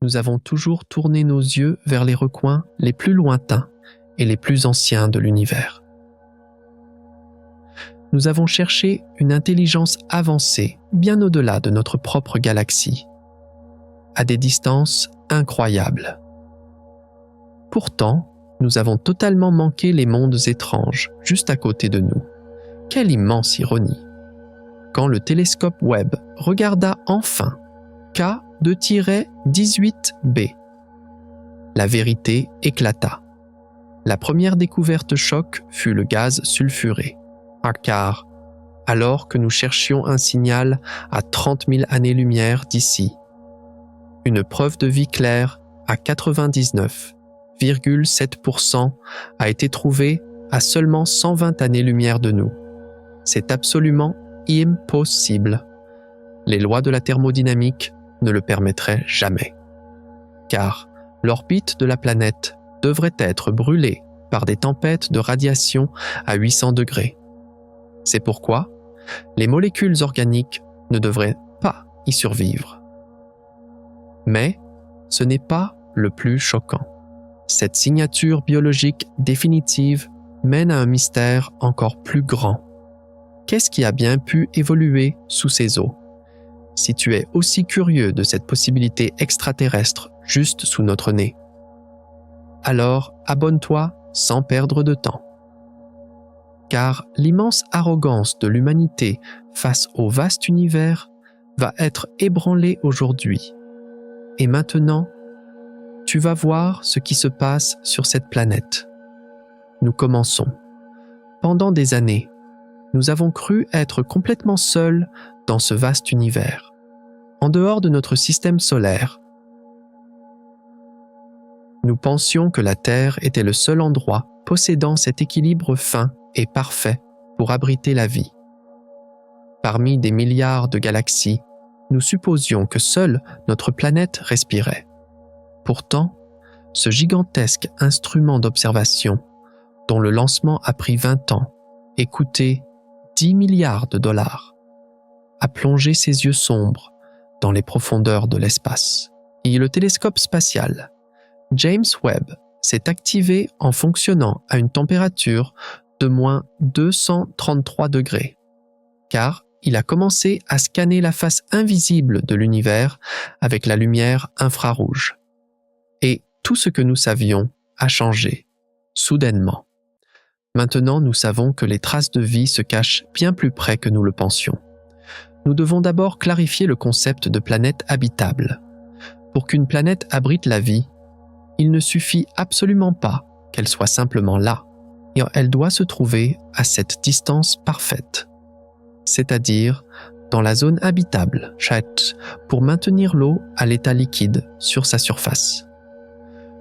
nous avons toujours tourné nos yeux vers les recoins les plus lointains et les plus anciens de l'univers. Nous avons cherché une intelligence avancée bien au-delà de notre propre galaxie, à des distances incroyables. Pourtant, nous avons totalement manqué les mondes étranges juste à côté de nous. Quelle immense ironie! Quand le télescope Webb regarda enfin K2-18b, la vérité éclata. La première découverte choc fut le gaz sulfuré. Car, alors que nous cherchions un signal à 30 000 années-lumière d'ici, une preuve de vie claire à 99,7% a été trouvée à seulement 120 années-lumière de nous. C'est absolument impossible. Les lois de la thermodynamique ne le permettraient jamais. Car l'orbite de la planète devrait être brûlée par des tempêtes de radiation à 800 degrés. C'est pourquoi les molécules organiques ne devraient pas y survivre. Mais ce n'est pas le plus choquant. Cette signature biologique définitive mène à un mystère encore plus grand. Qu'est-ce qui a bien pu évoluer sous ces eaux? Si tu es aussi curieux de cette possibilité extraterrestre juste sous notre nez, alors abonne-toi sans perdre de temps. Car l'immense arrogance de l'humanité face au vaste univers va être ébranlée aujourd'hui. Et maintenant, tu vas voir ce qui se passe sur cette planète. Nous commençons. Pendant des années, nous avons cru être complètement seuls dans ce vaste univers, en dehors de notre système solaire. Nous pensions que la Terre était le seul endroit possédant cet équilibre fin et parfait pour abriter la vie. Parmi des milliards de galaxies, nous supposions que seule notre planète respirait. Pourtant, ce gigantesque instrument d'observation, dont le lancement a pris 20 ans et coûté 10 milliards de dollars, a plongé ses yeux sombres dans les profondeurs de l'espace. Et le télescope spatial James Webb s'est activé en fonctionnant à une température de moins 233 degrés, car il a commencé à scanner la face invisible de l'univers avec la lumière infrarouge. Et tout ce que nous savions a changé, soudainement. Maintenant, nous savons que les traces de vie se cachent bien plus près que nous le pensions. Nous devons d'abord clarifier le concept de planète habitable. Pour qu'une planète abrite la vie, il ne suffit absolument pas qu'elle soit simplement là, et elle doit se trouver à cette distance parfaite, c'est-à-dire dans la zone habitable, pour maintenir l'eau à l'état liquide sur sa surface.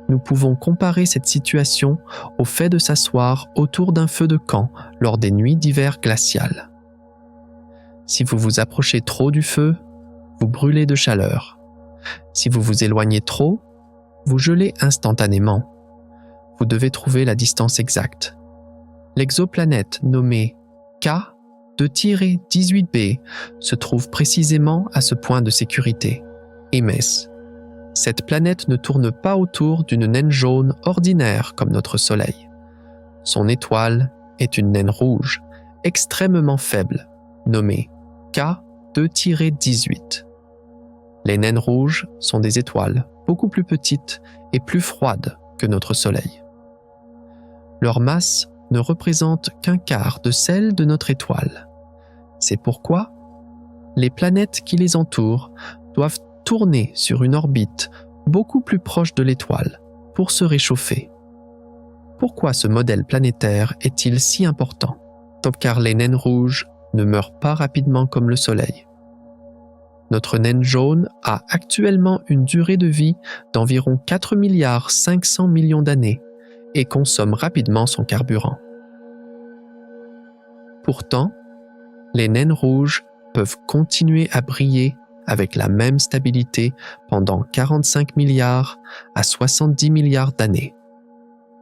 Nous pouvons comparer cette situation au fait de s'asseoir autour d'un feu de camp lors des nuits d'hiver glaciales. Si vous vous approchez trop du feu, vous brûlez de chaleur. Si vous vous éloignez trop, vous gelez instantanément. Vous devez trouver la distance exacte. L'exoplanète nommée K2-18b se trouve précisément à ce point de sécurité, Hermès. Cette planète ne tourne pas autour d'une naine jaune ordinaire comme notre Soleil. Son étoile est une naine rouge, extrêmement faible, nommée K2-18. Les naines rouges sont des étoiles beaucoup plus petites et plus froides que notre Soleil. Leur masse ne représente qu'un quart de celle de notre étoile. C'est pourquoi les planètes qui les entourent doivent tourner sur une orbite beaucoup plus proche de l'étoile pour se réchauffer. Pourquoi ce modèle planétaire est-il si important? Car les naines rouges ne meurent pas rapidement comme le Soleil. Notre naine jaune a actuellement une durée de vie d'environ 4,5 milliards d'années et consomme rapidement son carburant. Pourtant, les naines rouges peuvent continuer à briller avec la même stabilité pendant 45 milliards à 70 milliards d'années.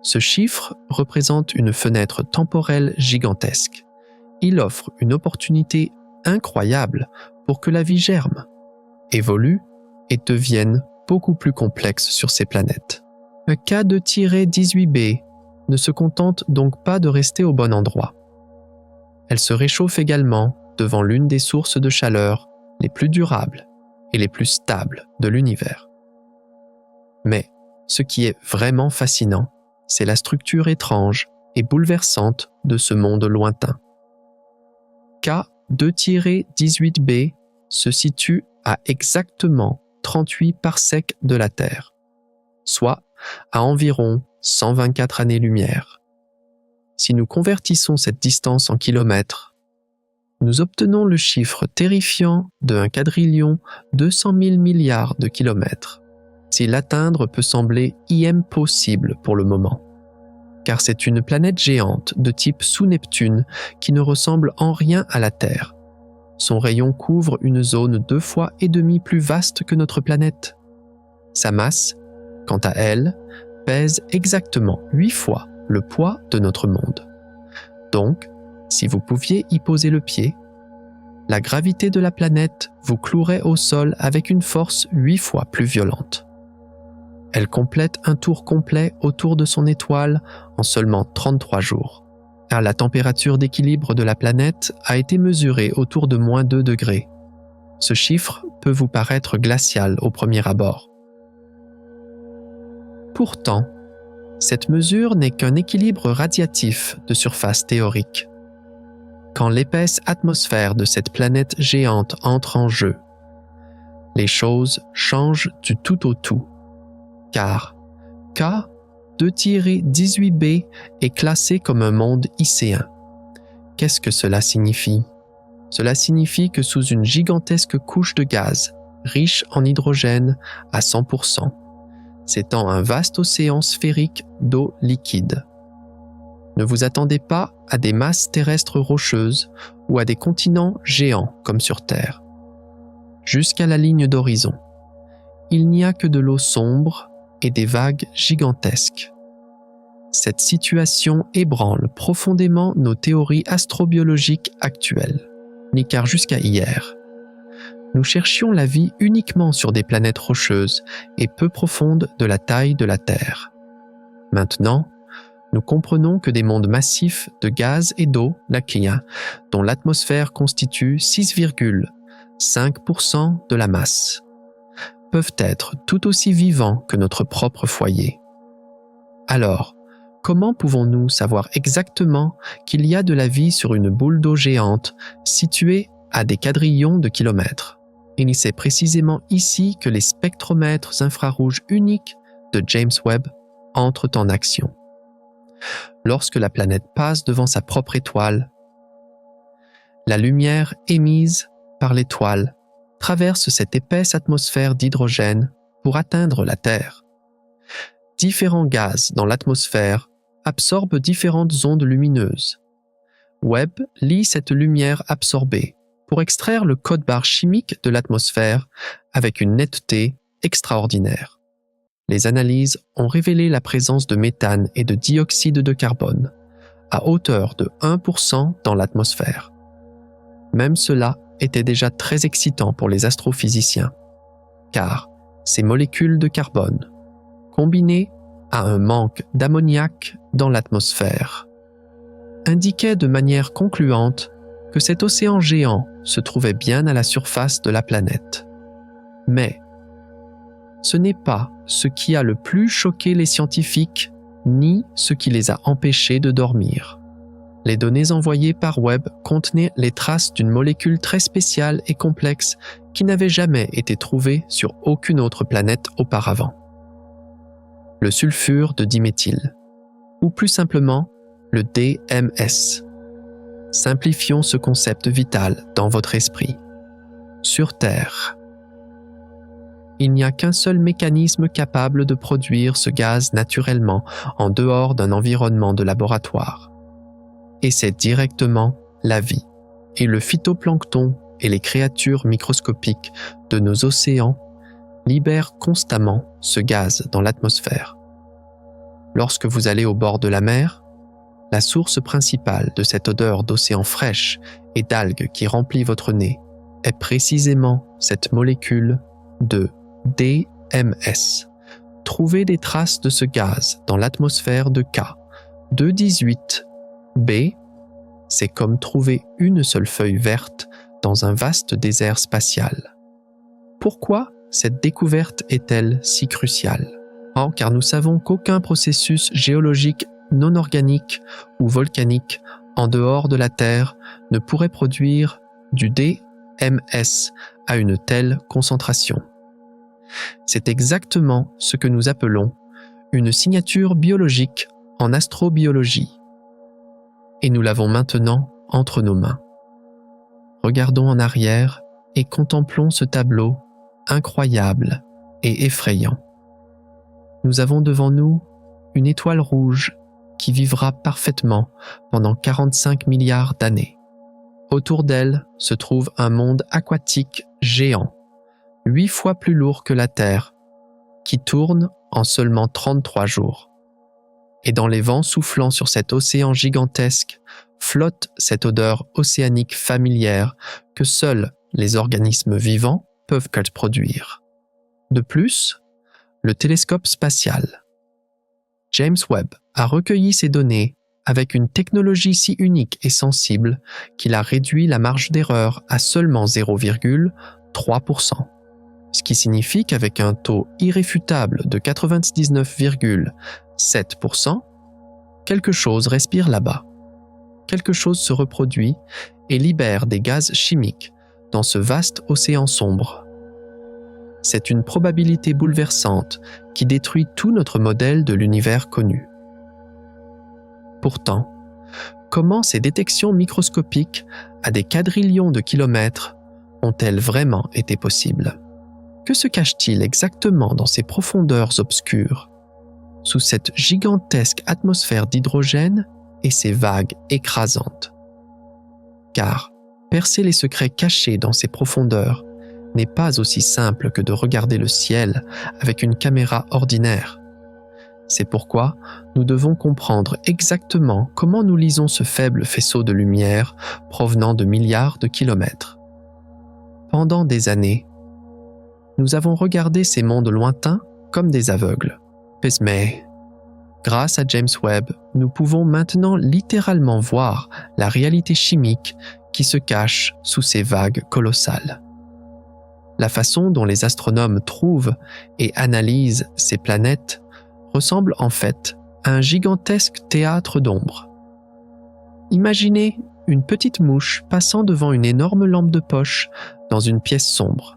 Ce chiffre représente une fenêtre temporelle gigantesque. Il offre une opportunité incroyable pour que la vie germe, évolue et devienne beaucoup plus complexe sur ces planètes. Un K2-18b ne se contente donc pas de rester au bon endroit. Elle se réchauffe également devant l'une des sources de chaleur les plus durables et les plus stables de l'univers. Mais ce qui est vraiment fascinant, c'est la structure étrange et bouleversante de ce monde lointain. K2-18b se situe à exactement 38 parsecs de la Terre, soit à environ 124 années-lumière. Si nous convertissons cette distance en kilomètres, nous obtenons le chiffre terrifiant de 1 quadrillion 200 000 milliards de kilomètres. Si l'atteindre peut sembler impossible pour le moment, car c'est une planète géante de type sous-Neptune qui ne ressemble en rien à la Terre. Son rayon couvre une zone 2,5 fois plus vaste que notre planète. Sa masse, quant à elle, pèse exactement 8 fois le poids de notre monde. Donc, si vous pouviez y poser le pied, la gravité de la planète vous clouerait au sol avec une force 8 fois plus violente. Elle complète un tour complet autour de son étoile en seulement 33 jours, car la température d'équilibre de la planète a été mesurée autour de moins 2 degrés. Ce chiffre peut vous paraître glacial au premier abord. Pourtant, cette mesure n'est qu'un équilibre radiatif de surface théorique. Quand l'épaisse atmosphère de cette planète géante entre en jeu, les choses changent du tout au tout. Car K2-18b est classé comme un monde icéen. Qu'est-ce que cela signifie? Cela signifie que sous une gigantesque couche de gaz, riche en hydrogène à 100%, s'étend un vaste océan sphérique d'eau liquide. Ne vous attendez pas à des masses terrestres rocheuses ou à des continents géants comme sur Terre. Jusqu'à la ligne d'horizon, il n'y a que de l'eau sombre et des vagues gigantesques. Cette situation ébranle profondément nos théories astrobiologiques actuelles, car jusqu'à hier, nous cherchions la vie uniquement sur des planètes rocheuses et peu profondes de la taille de la Terre. Maintenant, nous comprenons que des mondes massifs de gaz et d'eau, dont l'atmosphère constitue 6,5% de la masse, peuvent être tout aussi vivants que notre propre foyer. Alors, comment pouvons-nous savoir exactement qu'il y a de la vie sur une boule d'eau géante située à des quadrillions de kilomètres? Et c'est précisément ici que les spectromètres infrarouges uniques de James Webb entrent en action. Lorsque la planète passe devant sa propre étoile, la lumière émise par l'étoile traverse cette épaisse atmosphère d'hydrogène pour atteindre la Terre. Différents gaz dans l'atmosphère absorbent différentes ondes lumineuses. Webb lit cette lumière absorbée pour extraire le code-barre chimique de l'atmosphère avec une netteté extraordinaire. Les analyses ont révélé la présence de méthane et de dioxyde de carbone à hauteur de 1% dans l'atmosphère. Même cela était déjà très excitant pour les astrophysiciens, car ces molécules de carbone, combinées à un manque d'ammoniac dans l'atmosphère, indiquaient de manière concluante que cet océan géant se trouvait bien à la surface de la planète. Mais ce n'est pas ce qui a le plus choqué les scientifiques, ni ce qui les a empêchés de dormir. Les données envoyées par Webb contenaient les traces d'une molécule très spéciale et complexe qui n'avait jamais été trouvée sur aucune autre planète auparavant. Le sulfure de diméthyle, ou plus simplement le DMS. Simplifions ce concept vital dans votre esprit. Sur Terre, il n'y a qu'un seul mécanisme capable de produire ce gaz naturellement en dehors d'un environnement de laboratoire. Et c'est directement la vie. Et le phytoplancton et les créatures microscopiques de nos océans libèrent constamment ce gaz dans l'atmosphère. Lorsque vous allez au bord de la mer, la source principale de cette odeur d'océan fraîche et d'algues qui remplit votre nez est précisément cette molécule de MS. Trouver des traces de ce gaz dans l'atmosphère de K 218b, c'est comme trouver une seule feuille verte dans un vaste désert spatial. Pourquoi cette découverte est-elle si cruciale? Car nous savons qu'aucun processus géologique non organique ou volcanique en dehors de la Terre ne pourrait produire du DMS à une telle concentration. C'est exactement ce que nous appelons une signature biologique en astrobiologie. Et nous l'avons maintenant entre nos mains. Regardons en arrière et contemplons ce tableau incroyable et effrayant. Nous avons devant nous une étoile rouge qui vivra parfaitement pendant 45 milliards d'années. Autour d'elle se trouve un monde aquatique géant, 8 fois plus lourd que la Terre, qui tourne en seulement 33 jours. Et dans les vents soufflant sur cet océan gigantesque, flotte cette odeur océanique familière que seuls les organismes vivants peuvent produire. De plus, le télescope spatial James Webb a recueilli ces données avec une technologie si unique et sensible qu'il a réduit la marge d'erreur à seulement 0,3%. Ce qui signifie qu'avec un taux irréfutable de 99,7%, quelque chose respire là-bas. Quelque chose se reproduit et libère des gaz chimiques dans ce vaste océan sombre. C'est une probabilité bouleversante qui détruit tout notre modèle de l'univers connu. Pourtant, comment ces détections microscopiques à des quadrillions de kilomètres ont-elles vraiment été possibles? Que se cache-t-il exactement dans ces profondeurs obscures, sous cette gigantesque atmosphère d'hydrogène et ces vagues écrasantes? Car percer les secrets cachés dans ces profondeurs n'est pas aussi simple que de regarder le ciel avec une caméra ordinaire. C'est pourquoi nous devons comprendre exactement comment nous lisons ce faible faisceau de lumière provenant de milliards de kilomètres. Pendant des années, nous avons regardé ces mondes lointains comme des aveugles. Mais, grâce à James Webb, nous pouvons maintenant littéralement voir la réalité chimique qui se cache sous ces vagues colossales. La façon dont les astronomes trouvent et analysent ces planètes ressemble en fait à un gigantesque théâtre d'ombre. Imaginez une petite mouche passant devant une énorme lampe de poche dans une pièce sombre.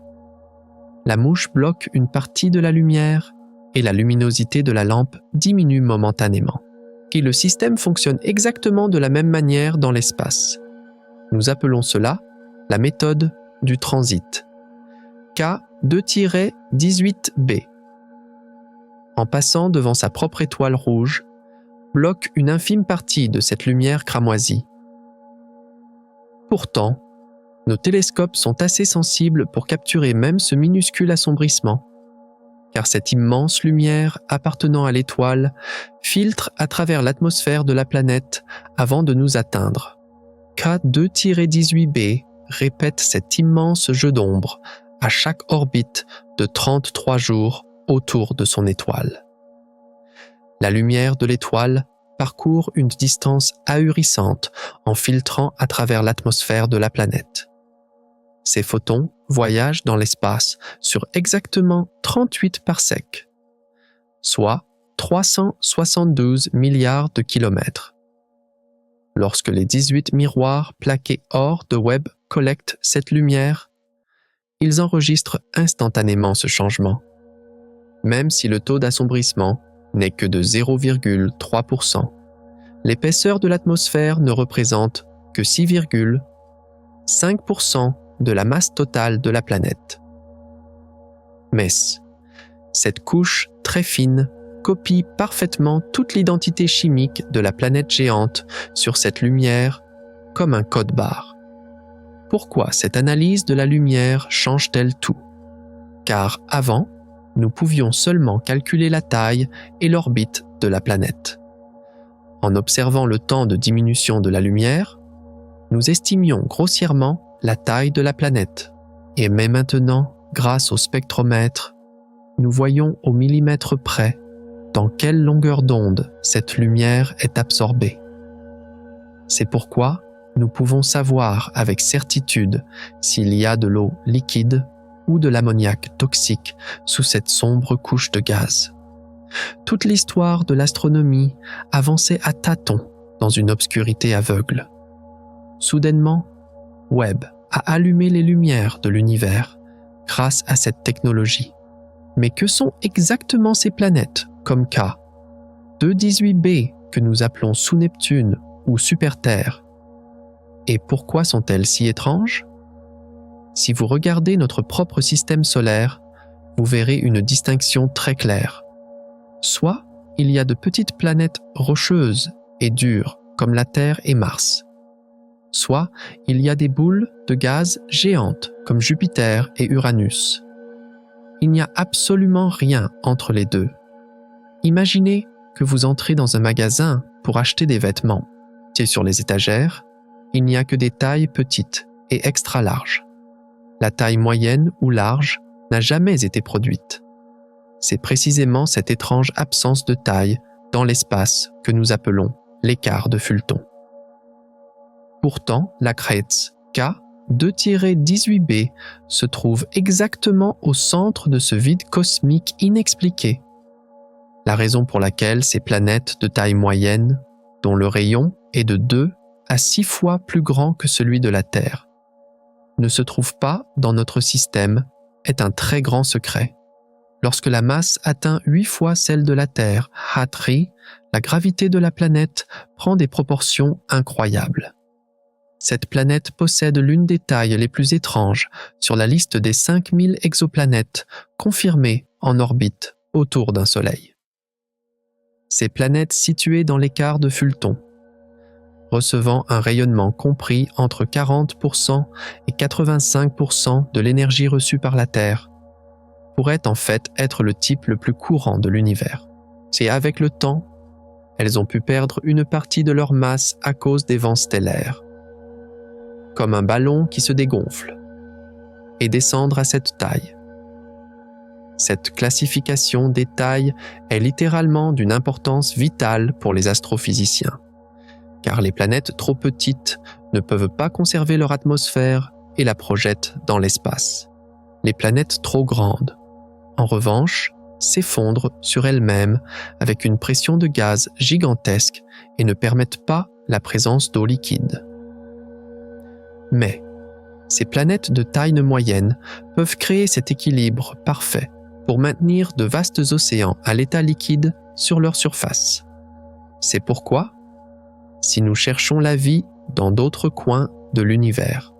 La mouche bloque une partie de la lumière et la luminosité de la lampe diminue momentanément. Et le système fonctionne exactement de la même manière dans l'espace. Nous appelons cela la méthode du transit. K2-18b. En passant devant sa propre étoile rouge, bloque une infime partie de cette lumière cramoisie. Pourtant, nos télescopes sont assez sensibles pour capturer même ce minuscule assombrissement, car cette immense lumière appartenant à l'étoile filtre à travers l'atmosphère de la planète avant de nous atteindre. K2-18b répète cet immense jeu d'ombre à chaque orbite de 33 jours autour de son étoile. La lumière de l'étoile parcourt une distance ahurissante en filtrant à travers l'atmosphère de la planète. Ces photons voyagent dans l'espace sur exactement 38 parsecs, soit 372 milliards de kilomètres. Lorsque les 18 miroirs plaqués hors de Webb collectent cette lumière, ils enregistrent instantanément ce changement, même si le taux d'assombrissement n'est que de 0,3%. L'épaisseur de l'atmosphère ne représente que 6,5% de la masse totale de la planète. Mais cette couche très fine copie parfaitement toute l'identité chimique de la planète géante sur cette lumière comme un code-barre. Pourquoi cette analyse de la lumière change-t-elle tout? Car avant, nous pouvions seulement calculer la taille et l'orbite de la planète. En observant le temps de diminution de la lumière, nous estimions grossièrement la taille de la planète. Mais maintenant, grâce au spectromètre, nous voyons au millimètre près dans quelle longueur d'onde cette lumière est absorbée. C'est pourquoi nous pouvons savoir avec certitude s'il y a de l'eau liquide ou de l'ammoniac toxique sous cette sombre couche de gaz. Toute l'histoire de l'astronomie avançait à tâtons dans une obscurité aveugle. Soudainement, Webb a allumé les lumières de l'univers grâce à cette technologie. Mais que sont exactement ces planètes comme K, 218b que nous appelons sous-Neptune ou super-Terre? Et pourquoi sont-elles si étranges? Si vous regardez notre propre système solaire, vous verrez une distinction très claire. Soit il y a de petites planètes rocheuses et dures comme la Terre et Mars. Soit il y a des boules de gaz géantes comme Jupiter et Uranus. Il n'y a absolument rien entre les deux. Imaginez que vous entrez dans un magasin pour acheter des vêtements. Et sur les étagères, il n'y a que des tailles petites et extra larges. La taille moyenne ou large n'a jamais été produite. C'est précisément cette étrange absence de taille dans l'espace que nous appelons l'écart de Fulton. Pourtant, la crête K 2-18b se trouve exactement au centre de ce vide cosmique inexpliqué. La raison pour laquelle ces planètes de taille moyenne, dont le rayon est de 2 à 6 fois plus grand que celui de la Terre, ne se trouvent pas dans notre système est un très grand secret. Lorsque la masse atteint 8 fois celle de la Terre, H3, la gravité de la planète prend des proportions incroyables. Cette planète possède l'une des tailles les plus étranges sur la liste des 5000 exoplanètes confirmées en orbite autour d'un Soleil. Ces planètes situées dans l'écart de Fulton, recevant un rayonnement compris entre 40% et 85% de l'énergie reçue par la Terre, pourraient en fait être le type le plus courant de l'univers. C'est avec le temps, elles ont pu perdre une partie de leur masse à cause des vents stellaires, comme un ballon qui se dégonfle, et descendre à cette taille. Cette classification des tailles est littéralement d'une importance vitale pour les astrophysiciens, car les planètes trop petites ne peuvent pas conserver leur atmosphère et la projettent dans l'espace. Les planètes trop grandes, en revanche, s'effondrent sur elles-mêmes avec une pression de gaz gigantesque et ne permettent pas la présence d'eau liquide. Mais ces planètes de taille moyenne peuvent créer cet équilibre parfait pour maintenir de vastes océans à l'état liquide sur leur surface. C'est pourquoi, si nous cherchons la vie dans d'autres coins de l'univers,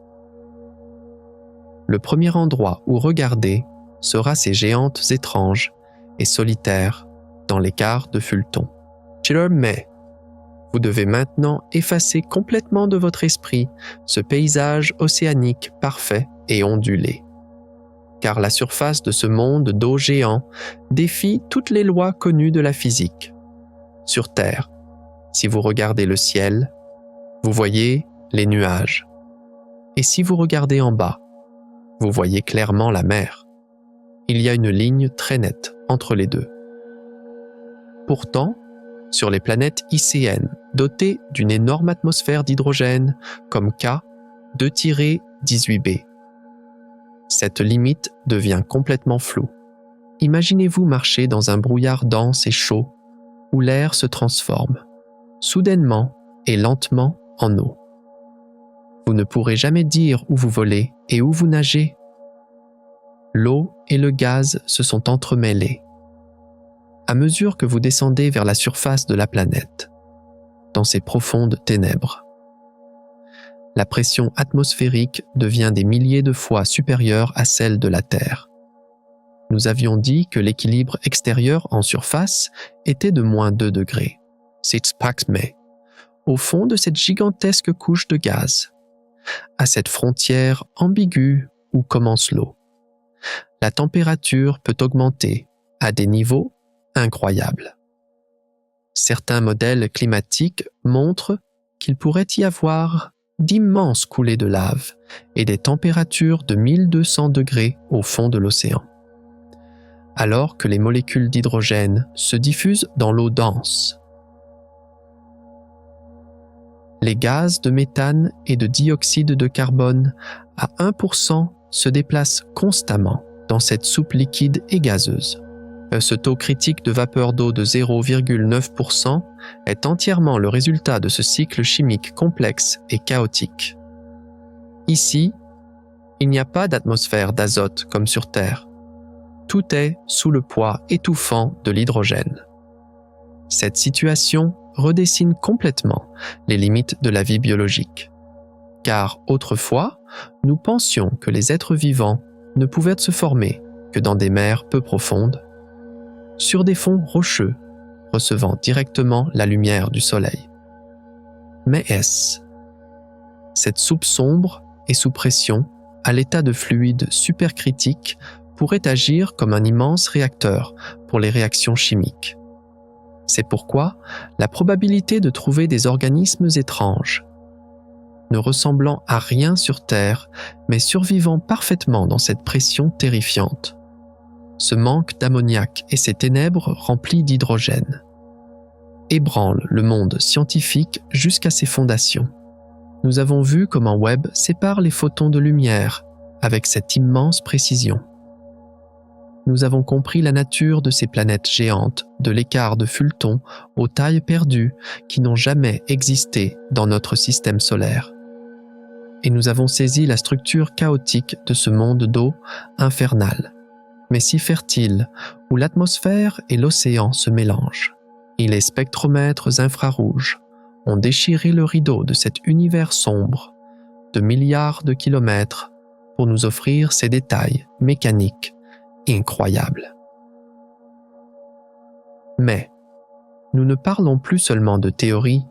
le premier endroit où regarder sera ces géantes étranges et solitaires dans l'écart de Fulton. Mais vous devez maintenant effacer complètement de votre esprit ce paysage océanique parfait et ondulé. Car la surface de ce monde d'eau géant défie toutes les lois connues de la physique. Sur Terre, si vous regardez le ciel, vous voyez les nuages. Et si vous regardez en bas, vous voyez clairement la mer. Il y a une ligne très nette entre les deux. Pourtant, sur les planètes ICN dotées d'une énorme atmosphère d'hydrogène comme K 2-18b, cette limite devient complètement floue. Imaginez-vous marcher dans un brouillard dense et chaud où l'air se transforme, soudainement et lentement, en eau. Vous ne pourrez jamais dire où vous volez et où vous nagez. L'eau et le gaz se sont entremêlés. À mesure que vous descendez vers la surface de la planète, dans ces profondes ténèbres, la pression atmosphérique devient des milliers de fois supérieure à celle de la Terre. Nous avions dit que l'équilibre extérieur en surface était de moins 2 degrés. Mais au fond de cette gigantesque couche de gaz, à cette frontière ambiguë où commence l'eau, la température peut augmenter à des niveaux incroyables. Certains modèles climatiques montrent qu'il pourrait y avoir d'immenses coulées de lave et des températures de 1200 degrés au fond de l'océan. alors que les molécules d'hydrogène se diffusent dans l'eau dense. Les gaz de méthane et de dioxyde de carbone à 1% se déplacent constamment dans cette soupe liquide et gazeuse. Ce taux critique de vapeur d'eau de 0,9% est entièrement le résultat de ce cycle chimique complexe et chaotique. Ici, il n'y a pas d'atmosphère d'azote comme sur Terre. Tout est sous le poids étouffant de l'hydrogène. Cette situation redessine complètement les limites de la vie biologique. Car autrefois, nous pensions que les êtres vivants ne pouvaient se former que dans des mers peu profondes, sur des fonds rocheux, recevant directement la lumière du soleil. Mais est-ce? Cette soupe sombre et sous pression, à l'état de fluide supercritique, pourrait agir comme un immense réacteur pour les réactions chimiques. C'est pourquoi la probabilité de trouver des organismes étranges, ne ressemblant à rien sur Terre, mais survivant parfaitement dans cette pression terrifiante, ce manque d'ammoniac et ces ténèbres remplies d'hydrogène, ébranlent le monde scientifique jusqu'à ses fondations. Nous avons vu comment Webb sépare les photons de lumière avec cette immense précision. Nous avons compris la nature de ces planètes géantes, de l'écart de Fulton aux tailles perdues qui n'ont jamais existé dans notre système solaire. Et nous avons saisi la structure chaotique de ce monde d'eau infernal, mais si fertile, où l'atmosphère et l'océan se mélangent. Et les spectromètres infrarouges ont déchiré le rideau de cet univers sombre de milliards de kilomètres pour nous offrir ces détails mécaniques incroyables. Mais nous ne parlons plus seulement de théories,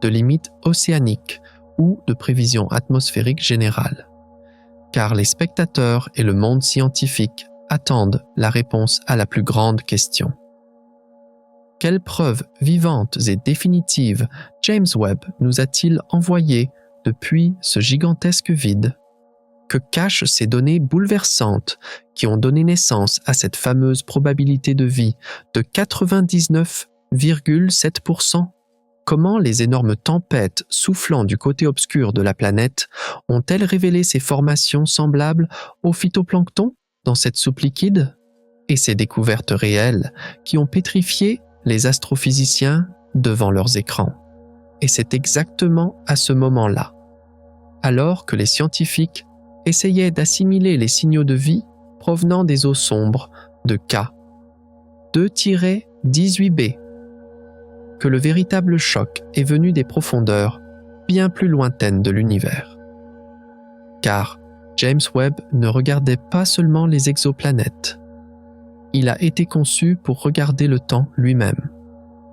de limites océaniques ou de prévisions atmosphériques générales, car les spectateurs et le monde scientifique attendent la réponse à la plus grande question. Quelles preuves vivantes et définitives James Webb nous a-t-il envoyées depuis ce gigantesque vide? Que cachent ces données bouleversantes qui ont donné naissance à cette fameuse probabilité de vie de 99,7%? Comment les énormes tempêtes soufflant du côté obscur de la planète ont-elles révélé ces formations semblables au phytoplancton dans cette soupe liquide? Et ces découvertes réelles qui ont pétrifié les astrophysiciens devant leurs écrans. Et c'est exactement à ce moment-là, alors que les scientifiques essayaient d'assimiler les signaux de vie provenant des eaux sombres de K 2-18b, que le véritable choc est venu des profondeurs bien plus lointaines de l'univers. Car James Webb ne regardait pas seulement les exoplanètes. Il a été conçu pour regarder le temps lui-même,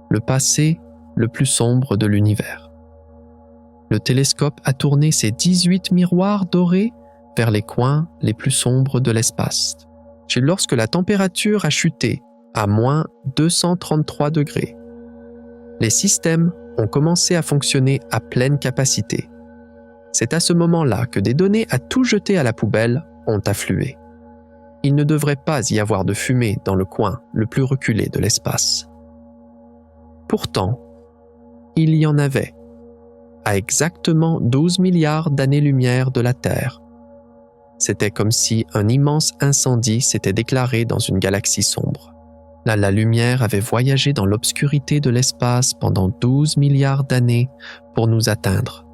le passé le plus sombre de l'univers. Le télescope a tourné ses 18 miroirs dorés vers les coins les plus sombres de l'espace. Lorsque la température a chuté à moins 233 degrés, les systèmes ont commencé à fonctionner à pleine capacité. C'est à ce moment-là que des données à tout jeter à la poubelle ont afflué. Il ne devrait pas y avoir de fumée dans le coin le plus reculé de l'espace. Pourtant, il y en avait, à exactement 12 milliards d'années-lumière de la Terre. C'était comme si un immense incendie s'était déclaré dans une galaxie sombre. Là, la lumière avait voyagé dans l'obscurité de l'espace pendant 12 milliards d'années pour nous atteindre.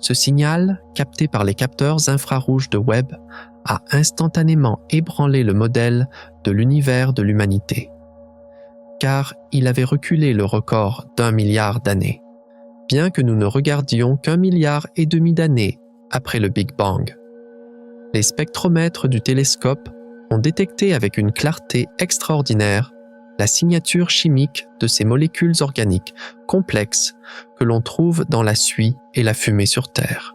Ce signal, capté par les capteurs infrarouges de Webb, a instantanément ébranlé le modèle de l'univers de l'humanité. Car il avait reculé le record d'1 milliard d'années, bien que nous ne regardions qu'1,5 milliard d'années après le Big Bang. Les spectromètres du télescope ont détecté avec une clarté extraordinaire la signature chimique de ces molécules organiques complexes que l'on trouve dans la suie et la fumée sur Terre.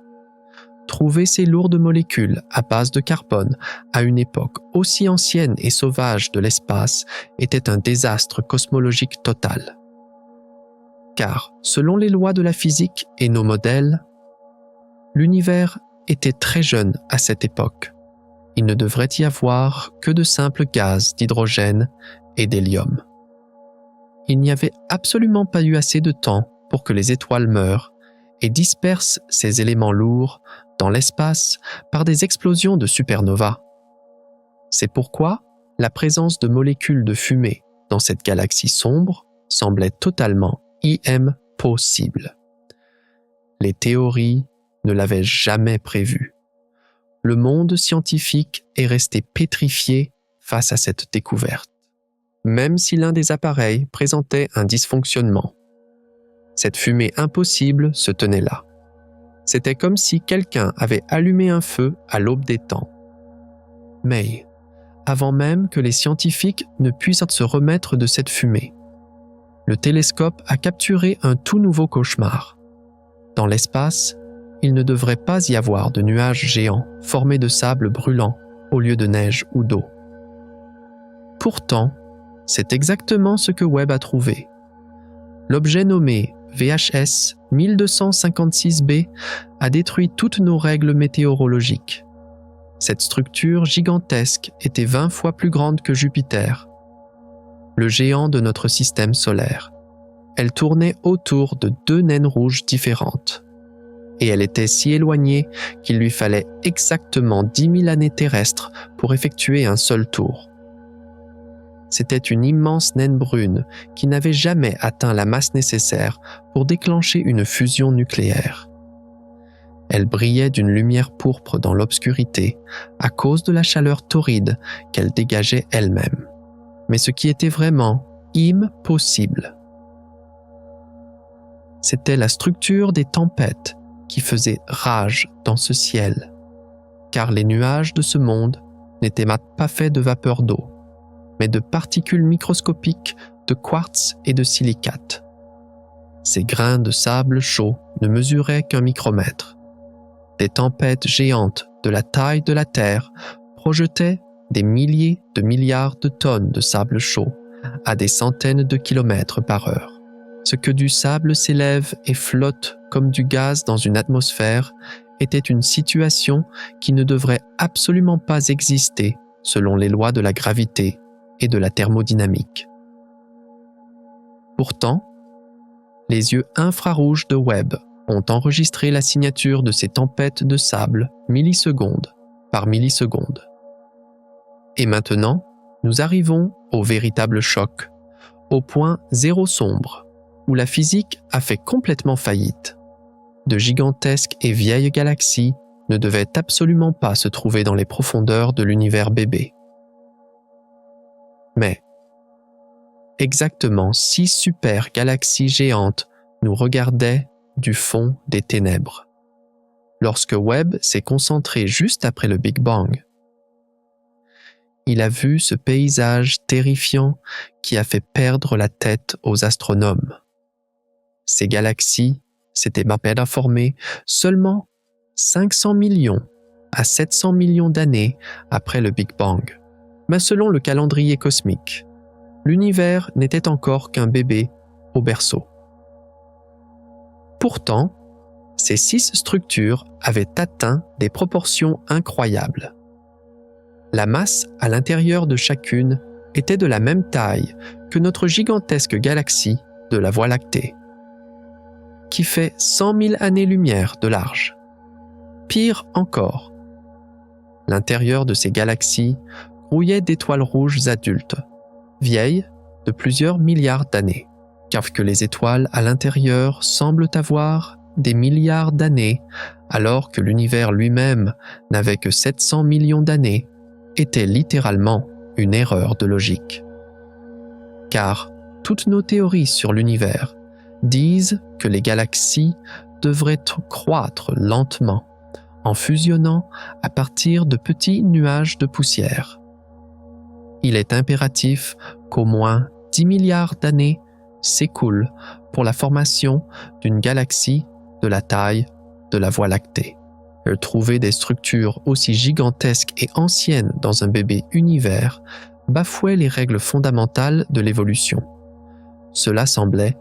Trouver ces lourdes molécules à base de carbone à une époque aussi ancienne et sauvage de l'espace était un désastre cosmologique total. Car, selon les lois de la physique et nos modèles, l'univers était très jeune à cette époque. il ne devrait y avoir que de simples gaz d'hydrogène et d'hélium. Il n'y avait absolument pas eu assez de temps pour que les étoiles meurent et dispersent ces éléments lourds dans l'espace par des explosions de supernovas. C'est pourquoi la présence de molécules de fumée dans cette galaxie sombre semblait totalement impossible. Les théories ne l'avaient jamais prévu. Le monde scientifique est resté pétrifié face à cette découverte, même si l'un des appareils présentait un dysfonctionnement. Cette fumée impossible se tenait là. C'était comme si quelqu'un avait allumé un feu à l'aube des temps. Mais, avant même que les scientifiques ne puissent se remettre de cette fumée, le télescope a capturé un tout nouveau cauchemar. Dans l'espace, il ne devrait pas y avoir de nuages géants formés de sable brûlant au lieu de neige ou d'eau. Pourtant, c'est exactement ce que Webb a trouvé. L'objet nommé VHS 1256b a détruit toutes nos règles météorologiques. Cette structure gigantesque était 20 fois plus grande que Jupiter, le géant de notre système solaire. Elle tournait autour de 2 naines rouges différentes. Et elle était si éloignée qu'il lui fallait exactement 10 000 années terrestres pour effectuer un seul tour. C'était une immense naine brune qui n'avait jamais atteint la masse nécessaire pour déclencher une fusion nucléaire. Elle brillait d'une lumière pourpre dans l'obscurité à cause de la chaleur torride qu'elle dégageait elle-même. Mais ce qui était vraiment impossible, c'était la structure des tempêtes qui faisait rage dans ce ciel, car les nuages de ce monde n'étaient pas faits de vapeur d'eau, mais de particules microscopiques de quartz et de silicate. Ces grains de sable chaud ne mesuraient qu'un micromètre. Des tempêtes géantes de la taille de la Terre projetaient des milliers de milliards de tonnes de sable chaud à des centaines de kilomètres par heure. Ce que du sable s'élève et flotte comme du gaz dans une atmosphère était une situation qui ne devrait absolument pas exister selon les lois de la gravité et de la thermodynamique. Pourtant, les yeux infrarouges de Webb ont enregistré la signature de ces tempêtes de sable milliseconde par milliseconde. Et maintenant, nous arrivons au véritable choc, au point zéro sombre, où la physique a fait complètement faillite. De gigantesques et vieilles galaxies ne devaient absolument pas se trouver dans les profondeurs de l'univers bébé. Mais, exactement 6 super galaxies géantes nous regardaient du fond des ténèbres, lorsque Webb s'est concentré juste après le Big Bang. Il a vu ce paysage terrifiant qui a fait perdre la tête aux astronomes. Ces galaxies s'étaient formées seulement 500 millions à 700 millions d'années après le Big Bang. Mais selon le calendrier cosmique, l'univers n'était encore qu'un bébé au berceau. Pourtant, ces 6 structures avaient atteint des proportions incroyables. La masse à l'intérieur de chacune était de la même taille que notre gigantesque galaxie de la Voie lactée, qui fait 100 000 années-lumière de large. Pire encore, l'intérieur de ces galaxies grouillait d'étoiles rouges adultes, vieilles de plusieurs milliards d'années, car que les étoiles à l'intérieur semblent avoir des milliards d'années, alors que l'univers lui-même n'avait que 700 millions d'années, était littéralement une erreur de logique. Car toutes nos théories sur l'univers disent que les galaxies devraient croître lentement en fusionnant à partir de petits nuages de poussière. Il est impératif qu'au moins 10 milliards d'années s'écoulent pour la formation d'une galaxie de la taille de la Voie lactée. Trouver des structures aussi gigantesques et anciennes dans un bébé univers bafouait les règles fondamentales de l'évolution. Cela semblait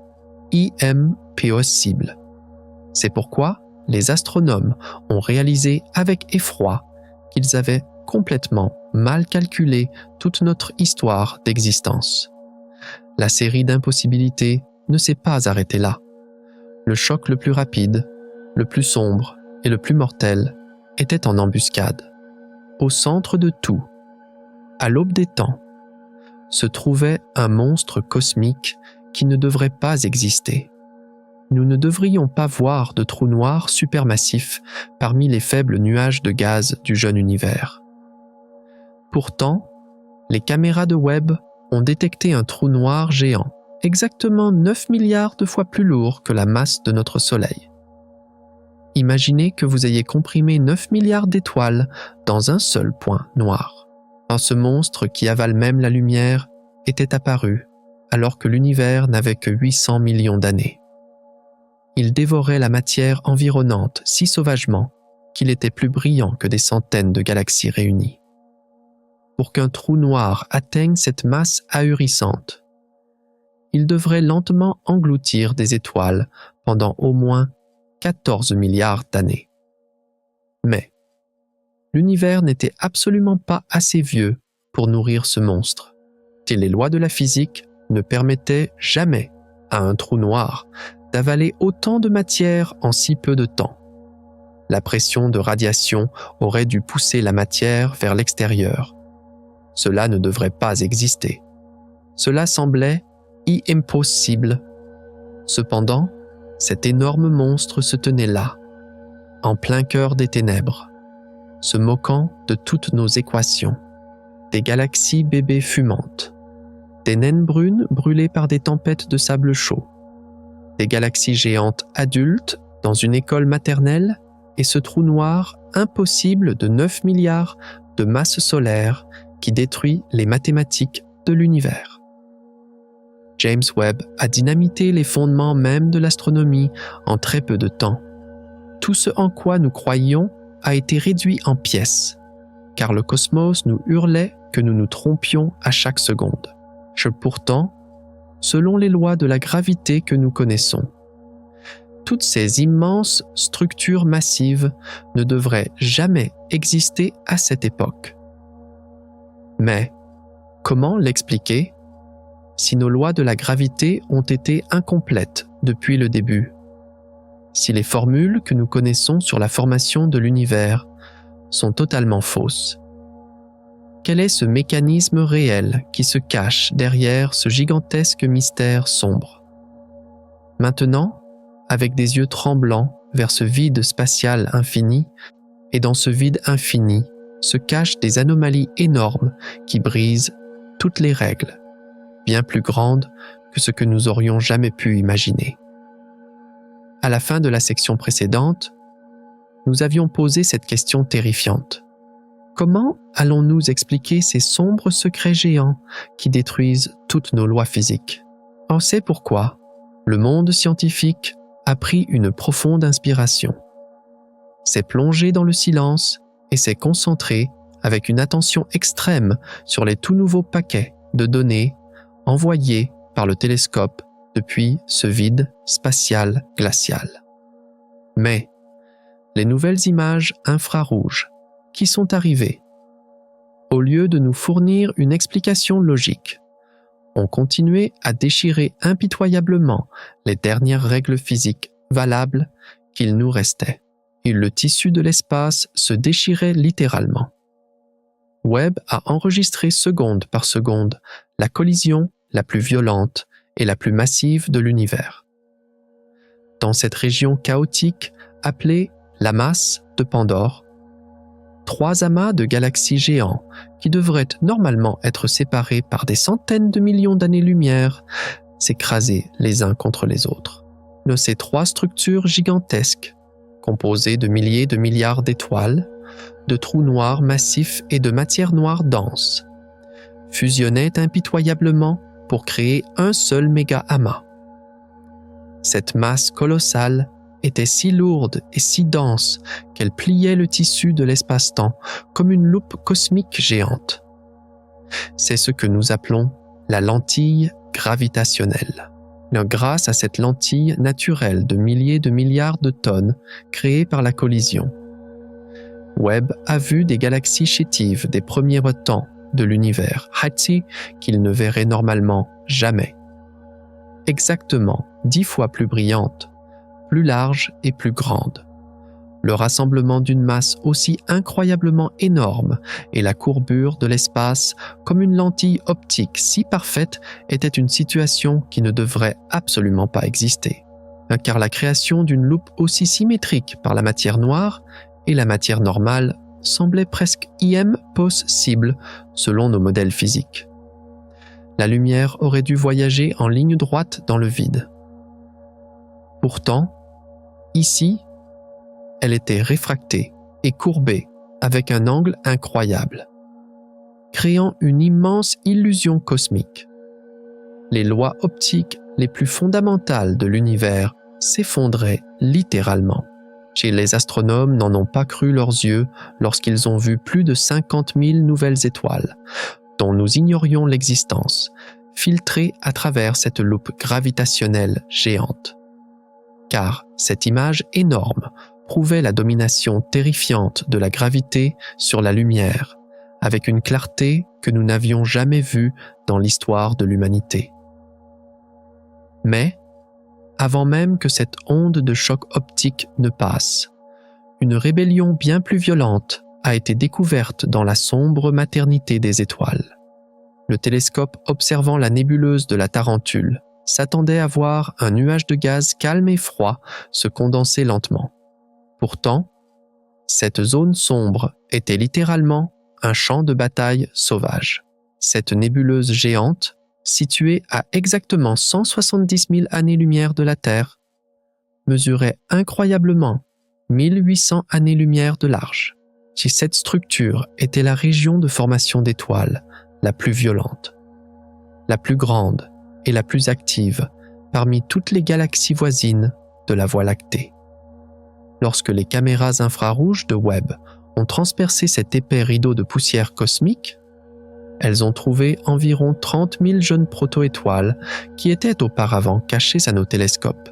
impossible. C'est pourquoi les astronomes ont réalisé avec effroi qu'ils avaient complètement mal calculé toute notre histoire d'existence. La série d'impossibilités ne s'est pas arrêtée là. Le choc le plus rapide, le plus sombre et le plus mortel était en embuscade. Au centre de tout, à l'aube des temps, se trouvait un monstre cosmique qui ne devrait pas exister. Nous ne devrions pas voir de trous noirs supermassifs parmi les faibles nuages de gaz du jeune univers. Pourtant, les caméras de Webb ont détecté un trou noir géant, exactement 9 milliards de fois plus lourd que la masse de notre Soleil. Imaginez que vous ayez comprimé 9 milliards d'étoiles dans un seul point noir. Quand ce monstre qui avale même la lumière était apparu, alors que l'univers n'avait que 800 millions d'années. Il dévorait la matière environnante si sauvagement qu'il était plus brillant que des centaines de galaxies réunies. Pour qu'un trou noir atteigne cette masse ahurissante, il devrait lentement engloutir des étoiles pendant au moins 14 milliards d'années. Mais l'univers n'était absolument pas assez vieux pour nourrir ce monstre, et les lois de la physique ne permettaient jamais à un trou noir d'avaler autant de matière en si peu de temps. La pression de radiation aurait dû pousser la matière vers l'extérieur. Cela ne devrait pas exister. Cela semblait impossible. Cependant, cet énorme monstre se tenait là, en plein cœur des ténèbres, se moquant de toutes nos équations, des galaxies bébés fumantes, des naines brunes brûlées par des tempêtes de sable chaud, des galaxies géantes adultes dans une école maternelle et ce trou noir impossible de 9 milliards de masse solaire qui détruit les mathématiques de l'univers. James Webb a dynamité les fondements même de l'astronomie en très peu de temps. Tout ce en quoi nous croyions a été réduit en pièces, car le cosmos nous hurlait que nous nous trompions à chaque seconde. Pourtant, selon les lois de la gravité que nous connaissons, toutes ces immenses structures massives ne devraient jamais exister à cette époque. Mais comment l'expliquer si nos lois de la gravité ont été incomplètes depuis le début? Si les formules que nous connaissons sur la formation de l'univers sont totalement fausses? Quel est ce mécanisme réel qui se cache derrière ce gigantesque mystère sombre? Maintenant, avec des yeux tremblants vers ce vide spatial infini, et dans ce vide infini se cachent des anomalies énormes qui brisent toutes les règles, bien plus grandes que ce que nous aurions jamais pu imaginer. À la fin de la section précédente, nous avions posé cette question terrifiante. Comment allons-nous expliquer ces sombres secrets géants qui détruisent toutes nos lois physiques? On sait pourquoi le monde scientifique a pris une profonde inspiration, s'est plongé dans le silence et s'est concentré avec une attention extrême sur les tout nouveaux paquets de données envoyés par le télescope depuis ce vide spatial glacial. Mais les nouvelles images infrarouges qui sont arrivées, au lieu de nous fournir une explication logique, ont continué à déchirer impitoyablement les dernières règles physiques valables qu'il nous restait. Et le tissu de l'espace se déchirait littéralement. Webb a enregistré seconde par seconde la collision la plus violente et la plus massive de l'univers. Dans cette région chaotique appelée la masse de Pandore, 3 amas de galaxies géants qui devraient normalement être séparés par des centaines de millions d'années-lumière s'écrasaient les uns contre les autres. De ces 3 structures gigantesques, composées de milliers de milliards d'étoiles, de trous noirs massifs et de matière noire dense, fusionnaient impitoyablement pour créer un seul méga-amas. Cette masse colossale était si lourde et si dense qu'elle pliait le tissu de l'espace-temps comme une loupe cosmique géante. C'est ce que nous appelons la lentille gravitationnelle. Grâce à cette lentille naturelle de milliers de milliards de tonnes créée par la collision, Webb a vu des galaxies chétives des premiers temps de l'univers, Hatsi, qu'il ne verrait normalement jamais. Exactement 10 fois plus brillantes, plus larges et plus grandes. Le rassemblement d'une masse aussi incroyablement énorme et la courbure de l'espace comme une lentille optique si parfaite était une situation qui ne devrait absolument pas exister. Car la création d'une loupe aussi symétrique par la matière noire et la matière normale semblait presque impossible selon nos modèles physiques. La lumière aurait dû voyager en ligne droite dans le vide. Pourtant, ici, elle était réfractée et courbée avec un angle incroyable, créant une immense illusion cosmique. Les lois optiques les plus fondamentales de l'univers s'effondraient littéralement. Les astronomes n'en ont pas cru leurs yeux lorsqu'ils ont vu plus de 50 000 nouvelles étoiles, dont nous ignorions l'existence, filtrées à travers cette loupe gravitationnelle géante. Car cette image énorme prouvait la domination terrifiante de la gravité sur la lumière, avec une clarté que nous n'avions jamais vue dans l'histoire de l'humanité. Mais, avant même que cette onde de choc optique ne passe, une rébellion bien plus violente a été découverte dans la sombre maternité des étoiles. Le télescope observant la nébuleuse de la Tarentule s'attendait à voir un nuage de gaz calme et froid se condenser lentement. Pourtant, cette zone sombre était littéralement un champ de bataille sauvage. Cette nébuleuse géante, située à exactement 170 000 années-lumière de la Terre, mesurait incroyablement 1800 années-lumière de large. Cette structure était la région de formation d'étoiles la plus violente, la plus grande et la plus active parmi toutes les galaxies voisines de la Voie lactée. Lorsque les caméras infrarouges de Webb ont transpercé cet épais rideau de poussière cosmique, elles ont trouvé environ 30 000 jeunes proto-étoiles qui étaient auparavant cachées à nos télescopes.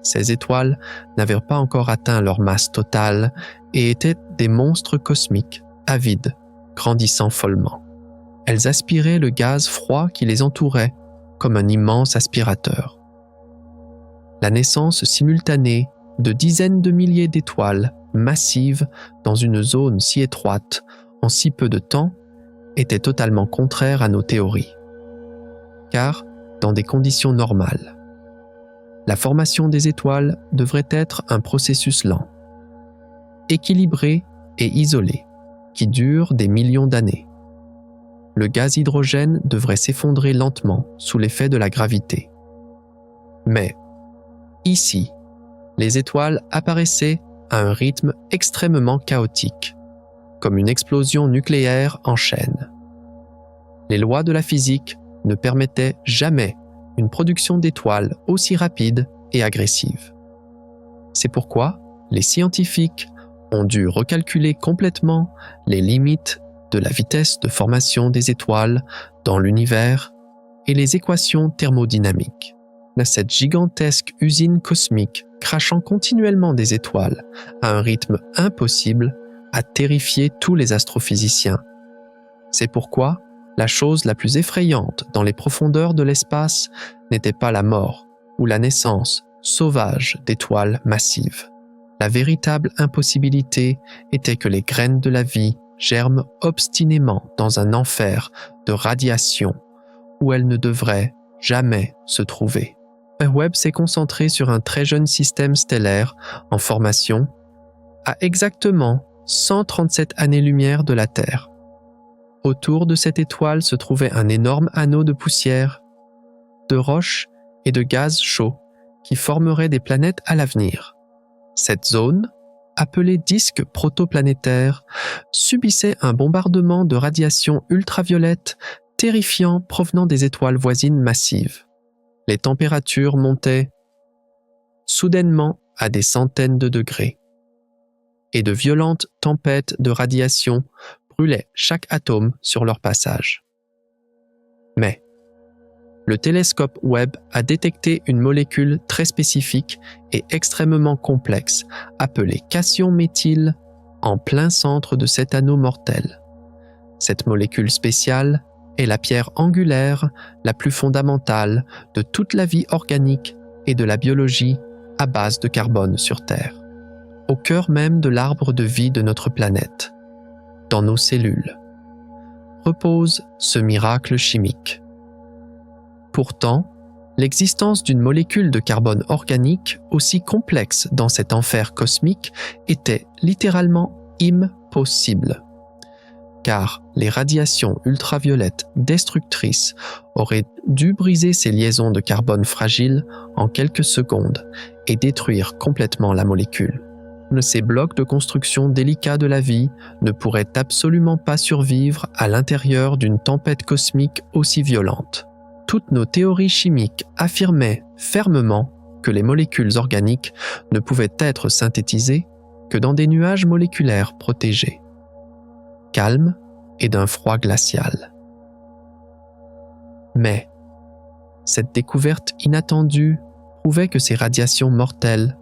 Ces étoiles n'avaient pas encore atteint leur masse totale et étaient des monstres cosmiques, avides, grandissant follement. Elles aspiraient le gaz froid qui les entourait comme un immense aspirateur. La naissance simultanée de dizaines de milliers d'étoiles massives dans une zone si étroite en si peu de temps était totalement contraire à nos théories. Car, dans des conditions normales, la formation des étoiles devrait être un processus lent, équilibré et isolé, qui dure des millions d'années. Le gaz hydrogène devrait s'effondrer lentement sous l'effet de la gravité. Mais, ici, les étoiles apparaissaient à un rythme extrêmement chaotique, comme une explosion nucléaire en chaîne. Les lois de la physique ne permettaient jamais une production d'étoiles aussi rapide et agressive. C'est pourquoi les scientifiques ont dû recalculer complètement les limites de la vitesse de formation des étoiles dans l'univers et les équations thermodynamiques. Cette gigantesque usine cosmique crachant continuellement des étoiles à un rythme impossible a terrifié tous les astrophysiciens. C'est pourquoi la chose la plus effrayante dans les profondeurs de l'espace n'était pas la mort ou la naissance sauvage d'étoiles massives. La véritable impossibilité était que les graines de la vie germent obstinément dans un enfer de radiation où elles ne devraient jamais se trouver. Webb s'est concentré sur un très jeune système stellaire en formation à exactement 137 années-lumière de la Terre. Autour de cette étoile se trouvait un énorme anneau de poussière, de roches et de gaz chaud qui formeraient des planètes à l'avenir. Cette zone, appelée disque protoplanétaire, subissait un bombardement de radiation ultraviolette terrifiant provenant des étoiles voisines massives. Les températures montaient soudainement à des centaines de degrés, et de violentes tempêtes de radiation brûlaient chaque atome sur leur passage. Mais le télescope Webb a détecté une molécule très spécifique et extrêmement complexe, appelée cation-méthyle en plein centre de cet anneau mortel. Cette molécule spéciale est la pierre angulaire la plus fondamentale de toute la vie organique et de la biologie à base de carbone sur Terre, au cœur même de l'arbre de vie de notre planète, dans nos cellules, repose ce miracle chimique. Pourtant, l'existence d'une molécule de carbone organique aussi complexe dans cet enfer cosmique était littéralement impossible, car les radiations ultraviolettes destructrices auraient dû briser ces liaisons de carbone fragiles en quelques secondes et détruire complètement la molécule. Ces blocs de construction délicats de la vie ne pourraient absolument pas survivre à l'intérieur d'une tempête cosmique aussi violente. Toutes nos théories chimiques affirmaient fermement que les molécules organiques ne pouvaient être synthétisées que dans des nuages moléculaires protégés, calmes et d'un froid glacial. Mais cette découverte inattendue prouvait que ces radiations mortelles,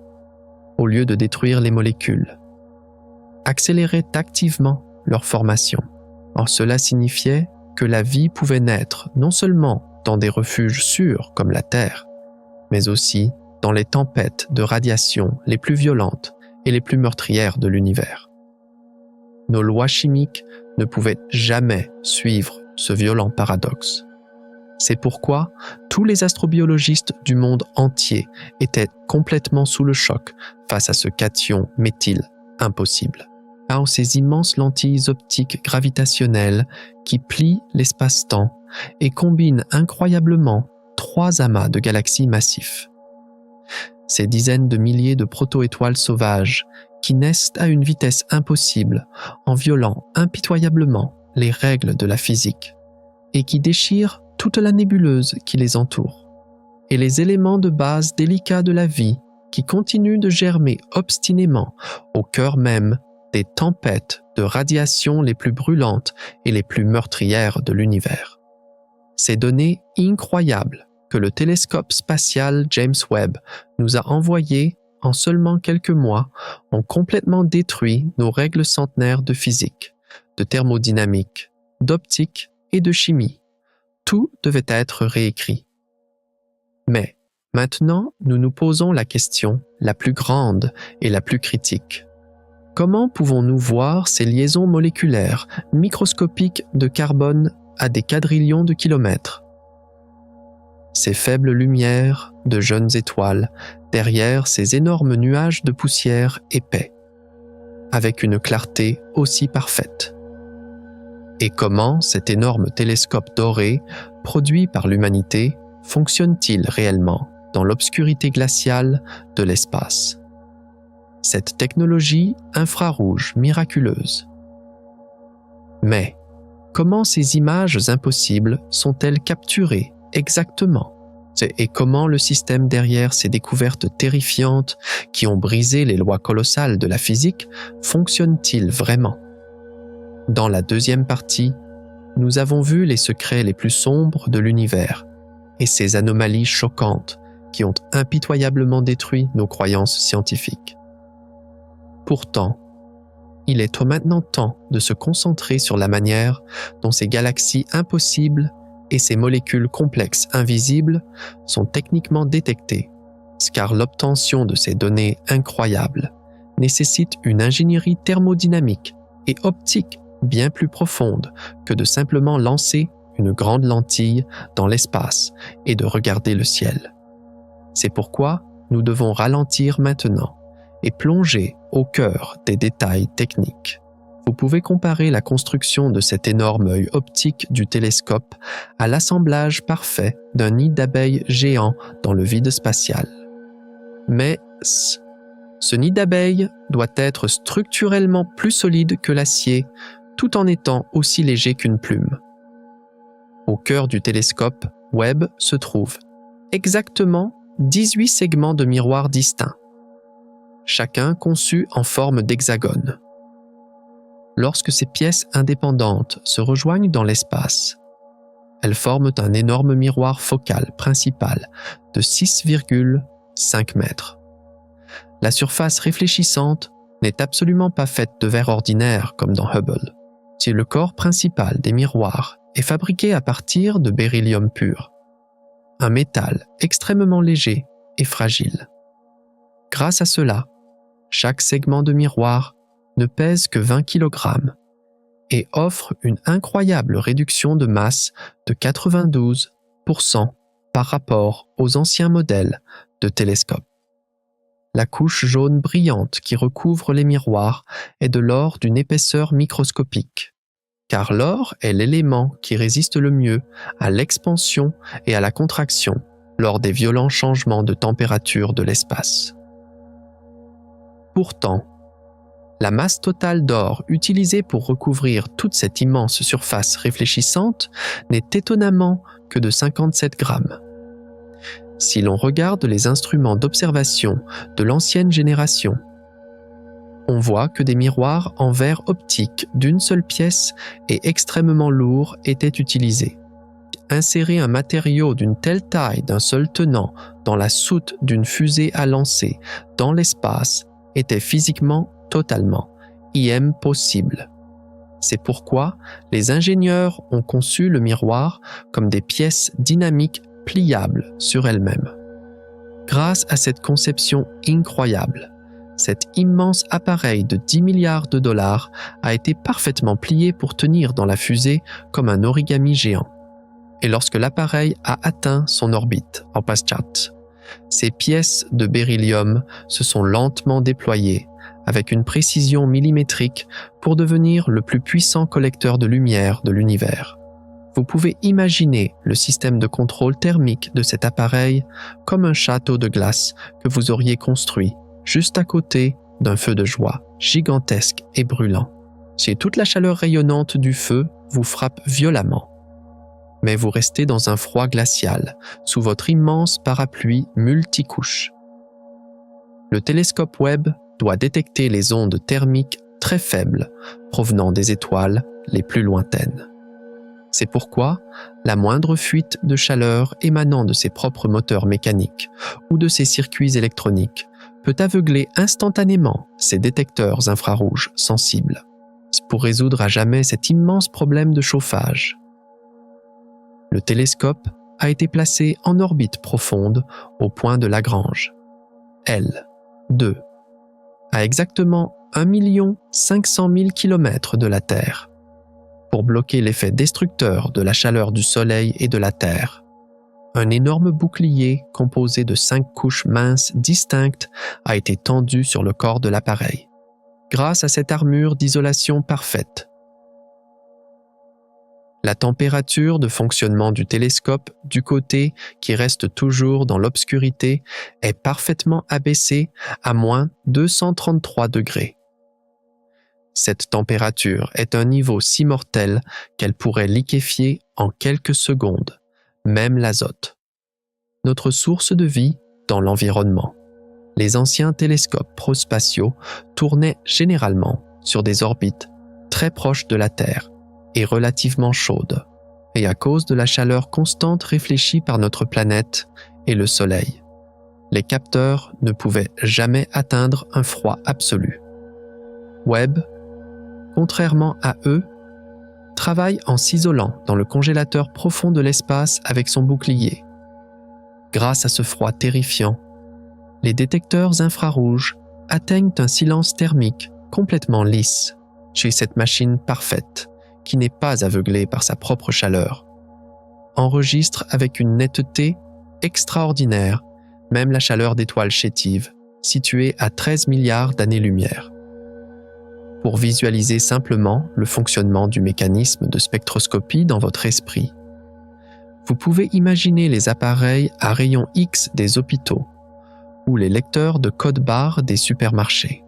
au lieu de détruire les molécules, accéléraient activement leur formation. Or, cela signifiait que la vie pouvait naître non seulement dans des refuges sûrs comme la Terre, mais aussi dans les tempêtes de radiation les plus violentes et les plus meurtrières de l'univers. Nos lois chimiques ne pouvaient jamais suivre ce violent paradoxe. C'est pourquoi tous les astrobiologistes du monde entier étaient complètement sous le choc face à ce cation méthyle impossible. Par ces immenses lentilles optiques gravitationnelles qui plient l'espace-temps et combinent incroyablement 3 amas de galaxies massifs. Ces dizaines de milliers de proto-étoiles sauvages qui naissent à une vitesse impossible en violant impitoyablement les règles de la physique et qui déchirent toute la nébuleuse qui les entoure, et les éléments de base délicats de la vie qui continuent de germer obstinément au cœur même des tempêtes de radiation les plus brûlantes et les plus meurtrières de l'univers. Ces données incroyables que le télescope spatial James Webb nous a envoyées en seulement quelques mois ont complètement détruit nos règles centenaires de physique, de thermodynamique, d'optique et de chimie. Tout devait être réécrit. Mais maintenant, nous nous posons la question la plus grande et la plus critique. Comment pouvons-nous voir ces liaisons moléculaires microscopiques de carbone à des quadrillions de kilomètres? Ces faibles lumières de jeunes étoiles derrière ces énormes nuages de poussière épais, avec une clarté aussi parfaite. Et comment cet énorme télescope doré, produit par l'humanité, fonctionne-t-il réellement dans l'obscurité glaciale de l'espace? Cette technologie infrarouge miraculeuse. Mais comment ces images impossibles sont-elles capturées exactement? Et comment le système derrière ces découvertes terrifiantes qui ont brisé les lois colossales de la physique fonctionne-t-il vraiment? Dans la deuxième partie, nous avons vu les secrets les plus sombres de l'univers et ces anomalies choquantes qui ont impitoyablement détruit nos croyances scientifiques. Pourtant, il est maintenant temps de se concentrer sur la manière dont ces galaxies impossibles et ces molécules complexes invisibles sont techniquement détectées, car l'obtention de ces données incroyables nécessite une ingénierie thermodynamique et optique bien plus profonde que de simplement lancer une grande lentille dans l'espace et de regarder le ciel. C'est pourquoi nous devons ralentir maintenant et plonger au cœur des détails techniques. Vous pouvez comparer la construction de cet énorme œil optique du télescope à l'assemblage parfait d'un nid d'abeilles géant dans le vide spatial. Mais ce nid d'abeilles doit être structurellement plus solide que l'acier, tout en étant aussi léger qu'une plume. Au cœur du télescope, Webb se trouve exactement 18 segments de miroirs distincts, chacun conçu en forme d'hexagone. Lorsque ces pièces indépendantes se rejoignent dans l'espace, elles forment un énorme miroir focal principal de 6,5 mètres. La surface réfléchissante n'est absolument pas faite de verre ordinaire comme dans Hubble. Si le corps principal des miroirs est fabriqué à partir de beryllium pur, un métal extrêmement léger et fragile. Grâce à cela, chaque segment de miroir ne pèse que 20 kg et offre une incroyable réduction de masse de 92% par rapport aux anciens modèles de télescopes. La couche jaune brillante qui recouvre les miroirs est de l'or d'une épaisseur microscopique, car l'or est l'élément qui résiste le mieux à l'expansion et à la contraction lors des violents changements de température de l'espace. Pourtant, la masse totale d'or utilisée pour recouvrir toute cette immense surface réfléchissante n'est étonnamment que de 57 grammes. Si l'on regarde les instruments d'observation de l'ancienne génération, on voit que des miroirs en verre optique d'une seule pièce et extrêmement lourds étaient utilisés. Insérer un matériau d'une telle taille d'un seul tenant dans la soute d'une fusée à lancer dans l'espace était physiquement totalement impossible. C'est pourquoi les ingénieurs ont conçu le miroir comme des pièces dynamiques pliables sur elles-mêmes. Grâce à cette conception incroyable, cet immense appareil de 10 milliards de dollars a été parfaitement plié pour tenir dans la fusée comme un origami géant. Et lorsque l'appareil a atteint son orbite en Paschat, ces pièces de beryllium se sont lentement déployées avec une précision millimétrique pour devenir le plus puissant collecteur de lumière de l'univers. Vous pouvez imaginer le système de contrôle thermique de cet appareil comme un château de glace que vous auriez construit juste à côté d'un feu de joie gigantesque et brûlant. Si toute la chaleur rayonnante du feu vous frappe violemment, mais vous restez dans un froid glacial sous votre immense parapluie multicouche. Le télescope Webb doit détecter les ondes thermiques très faibles provenant des étoiles les plus lointaines. C'est pourquoi la moindre fuite de chaleur émanant de ses propres moteurs mécaniques ou de ses circuits électroniques peut aveugler instantanément ces détecteurs infrarouges sensibles. Pour résoudre à jamais cet immense problème de chauffage, le télescope a été placé en orbite profonde au point de Lagrange, L2, à exactement 1 500 000 km de la Terre, pour bloquer l'effet destructeur de la chaleur du Soleil et de la Terre. Un énorme bouclier composé de 5 couches minces distinctes a été tendu sur le corps de l'appareil. Grâce à cette armure d'isolation parfaite, la température de fonctionnement du télescope du côté qui reste toujours dans l'obscurité est parfaitement abaissée à moins 233 degrés. Cette température est un niveau si mortel qu'elle pourrait liquéfier en quelques secondes, même l'azote. Notre source de vie dans l'environnement. Les anciens télescopes prospatiaux tournaient généralement sur des orbites très proches de la Terre et relativement chaudes, et à cause de la chaleur constante réfléchie par notre planète et le Soleil, les capteurs ne pouvaient jamais atteindre un froid absolu. Webb, contrairement à eux, travaille en s'isolant dans le congélateur profond de l'espace avec son bouclier. Grâce à ce froid terrifiant, les détecteurs infrarouges atteignent un silence thermique complètement lisse chez cette machine parfaite qui n'est pas aveuglée par sa propre chaleur. Enregistre avec une netteté extraordinaire même la chaleur d'étoiles chétives situées à 13 milliards d'années-lumière. Pour visualiser simplement le fonctionnement du mécanisme de spectroscopie dans votre esprit, vous pouvez imaginer les appareils à rayons X des hôpitaux ou les lecteurs de code-barres des supermarchés.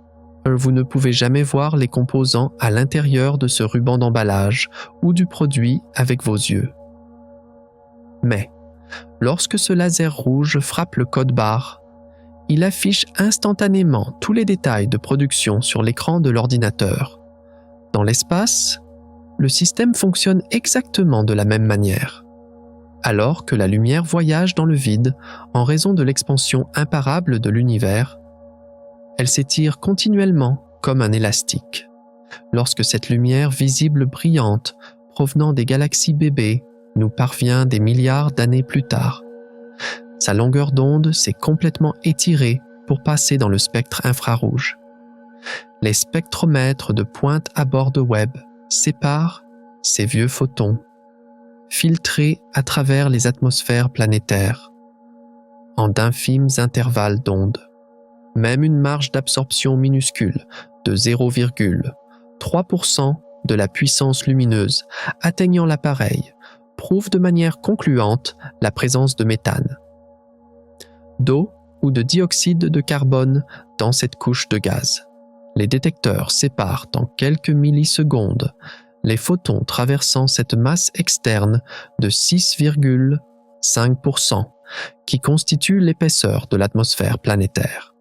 Vous ne pouvez jamais voir les composants à l'intérieur de ce ruban d'emballage ou du produit avec vos yeux. Mais, lorsque ce laser rouge frappe le code-barre, il affiche instantanément tous les détails de production sur l'écran de l'ordinateur. Dans l'espace, le système fonctionne exactement de la même manière. Alors que la lumière voyage dans le vide en raison de l'expansion imparable de l'univers, elle s'étire continuellement comme un élastique. Lorsque cette lumière visible brillante provenant des galaxies bébés nous parvient des milliards d'années plus tard, sa longueur d'onde s'est complètement étirée pour passer dans le spectre infrarouge. Les spectromètres de pointe à bord de Webb séparent ces vieux photons, filtrés à travers les atmosphères planétaires, en d'infimes intervalles d'ondes. Même une marge d'absorption minuscule de 0,3% de la puissance lumineuse atteignant l'appareil prouve de manière concluante la présence de méthane, d'eau ou de dioxyde de carbone dans cette couche de gaz. Les détecteurs séparent en quelques millisecondes les photons traversant cette masse externe de 6,5% qui constitue l'épaisseur de l'atmosphère planétaire.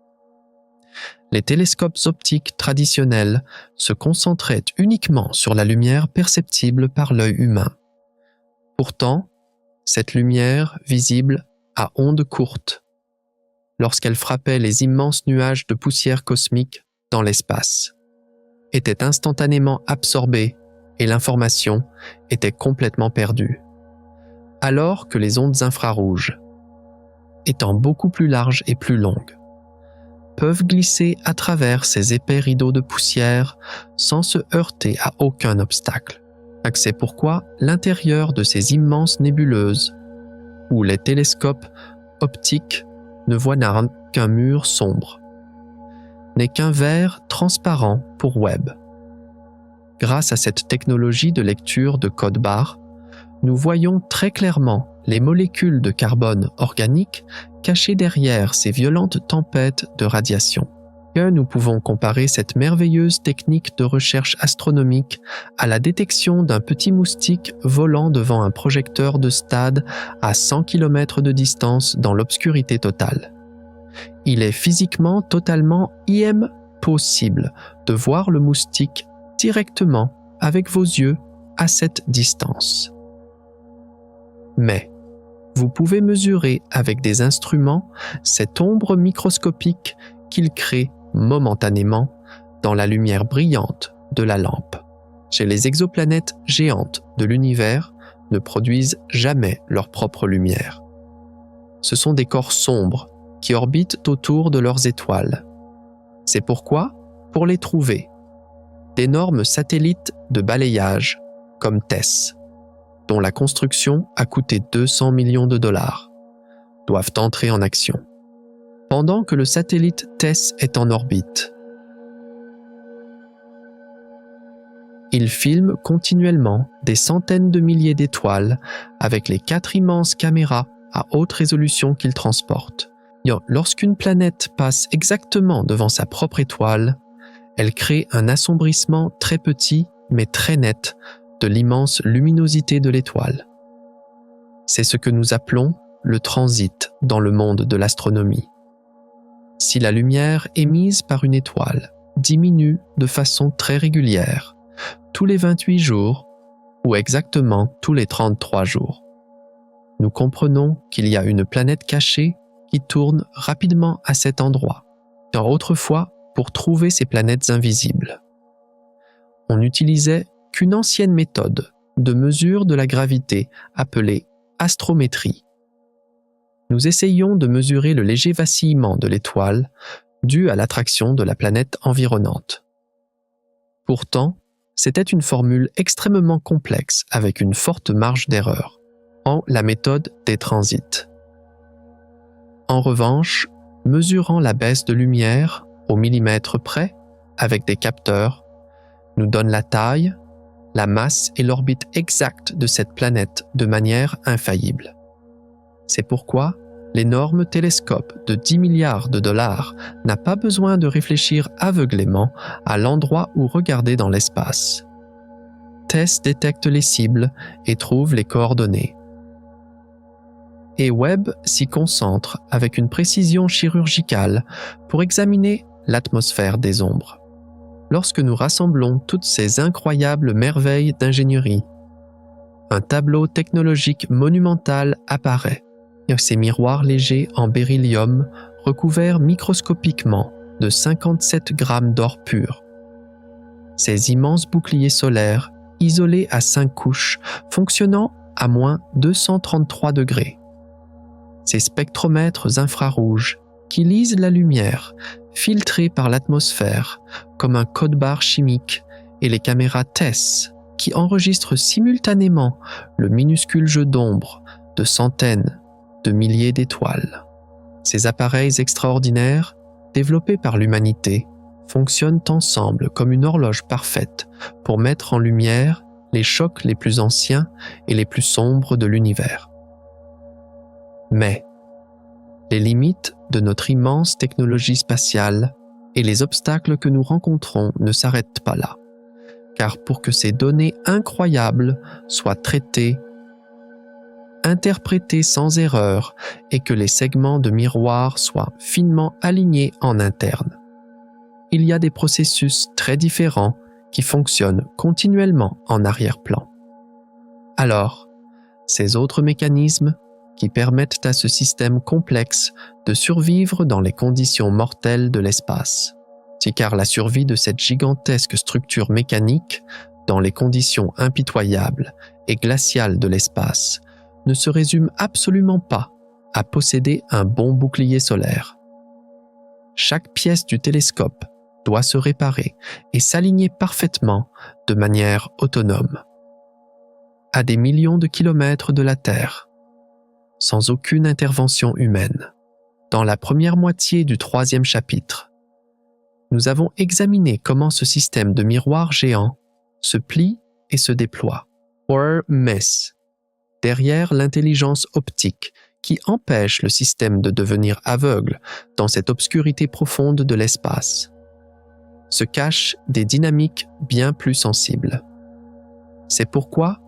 Les télescopes optiques traditionnels se concentraient uniquement sur la lumière perceptible par l'œil humain. Pourtant, cette lumière visible à ondes courtes, lorsqu'elle frappait les immenses nuages de poussière cosmique dans l'espace, était instantanément absorbée et l'information était complètement perdue. Alors que les ondes infrarouges, étant beaucoup plus larges et plus longues, peuvent glisser à travers ces épais rideaux de poussière sans se heurter à aucun obstacle. C'est pourquoi l'intérieur de ces immenses nébuleuses, où les télescopes optiques ne voient qu'un mur sombre, n'est qu'un verre transparent pour Webb. Grâce à cette technologie de lecture de code barre, nous voyons très clairement les molécules de carbone organique cachées derrière ces violentes tempêtes de radiation. Nous pouvons comparer cette merveilleuse technique de recherche astronomique à la détection d'un petit moustique volant devant un projecteur de stade à 100 km de distance dans l'obscurité totale. Il est physiquement totalement impossible de voir le moustique directement avec vos yeux à cette distance. Mais vous pouvez mesurer avec des instruments cette ombre microscopique qu'il crée momentanément dans la lumière brillante de la lampe. Chez les exoplanètes géantes de l'univers ne produisent jamais leur propre lumière. Ce sont des corps sombres qui orbitent autour de leurs étoiles. C'est pourquoi, pour les trouver, d'énormes satellites de balayage comme TESS, dont la construction a coûté 200 millions de dollars, doivent entrer en action. Pendant que le satellite TESS est en orbite, il filme continuellement des centaines de milliers d'étoiles avec les 4 immenses caméras à haute résolution qu'il transporte. Lorsqu'une planète passe exactement devant sa propre étoile, elle crée un assombrissement très petit mais très net de l'immense luminosité de l'étoile. C'est ce que nous appelons le transit dans le monde de l'astronomie. Si la lumière émise par une étoile diminue de façon très régulière, tous les 28 jours, ou exactement tous les 33 jours, nous comprenons qu'il y a une planète cachée qui tourne rapidement à cet endroit. Car autrefois, pour trouver ces planètes invisibles, on n'utilisait qu'une ancienne méthode de mesure de la gravité appelée astrométrie. Nous essayons de mesurer le léger vacillement de l'étoile dû à l'attraction de la planète environnante. Pourtant, c'était une formule extrêmement complexe avec une forte marge d'erreur, en la méthode des transits. En revanche, mesurant la baisse de lumière au millimètre près avec des capteurs nous donne la taille, la masse et l'orbite exacte de cette planète de manière infaillible. C'est pourquoi l'énorme télescope de 10 milliards de dollars n'a pas besoin de réfléchir aveuglément à l'endroit où regarder dans l'espace. TESS détecte les cibles et trouve les coordonnées. Et Webb s'y concentre avec une précision chirurgicale pour examiner l'atmosphère des ombres. Lorsque nous rassemblons toutes ces incroyables merveilles d'ingénierie, un tableau technologique monumental apparaît. Ces miroirs légers en beryllium recouverts microscopiquement de 57 grammes d'or pur Ces immenses boucliers solaires, isolés à 5 couches, fonctionnant à moins 233 degrés. Ces spectromètres infrarouges qui lisent la lumière, filtrée par l'atmosphère, comme un code-barre chimique, et les caméras TESS, qui enregistrent simultanément le minuscule jeu d'ombre de centaines de milliers d'étoiles. Ces appareils extraordinaires, développés par l'humanité, fonctionnent ensemble comme une horloge parfaite pour mettre en lumière les chocs les plus anciens et les plus sombres de l'univers. Mais les limites de notre immense technologie spatiale et les obstacles que nous rencontrons ne s'arrêtent pas là, car pour que ces données incroyables soient traitées, interprétées sans erreur et que les segments de miroir soient finement alignés en interne, il y a des processus très différents qui fonctionnent continuellement en arrière-plan. Alors, ces autres mécanismes qui permettent à ce système complexe de survivre dans les conditions mortelles de l'espace. Car la survie de cette gigantesque structure mécanique dans les conditions impitoyables et glaciales de l'espace ne se résume absolument pas à posséder un bon bouclier solaire. Chaque pièce du télescope doit se réparer et s'aligner parfaitement de manière autonome. À des millions de kilomètres de la Terre, sans aucune intervention humaine. Dans la première moitié du 3e chapitre, nous avons examiné comment ce système de miroirs géants se plie et se déploie, or MES, derrière l'intelligence optique qui empêche le système de devenir aveugle dans cette obscurité profonde de l'espace, se cachent des dynamiques bien plus sensibles. C'est pourquoi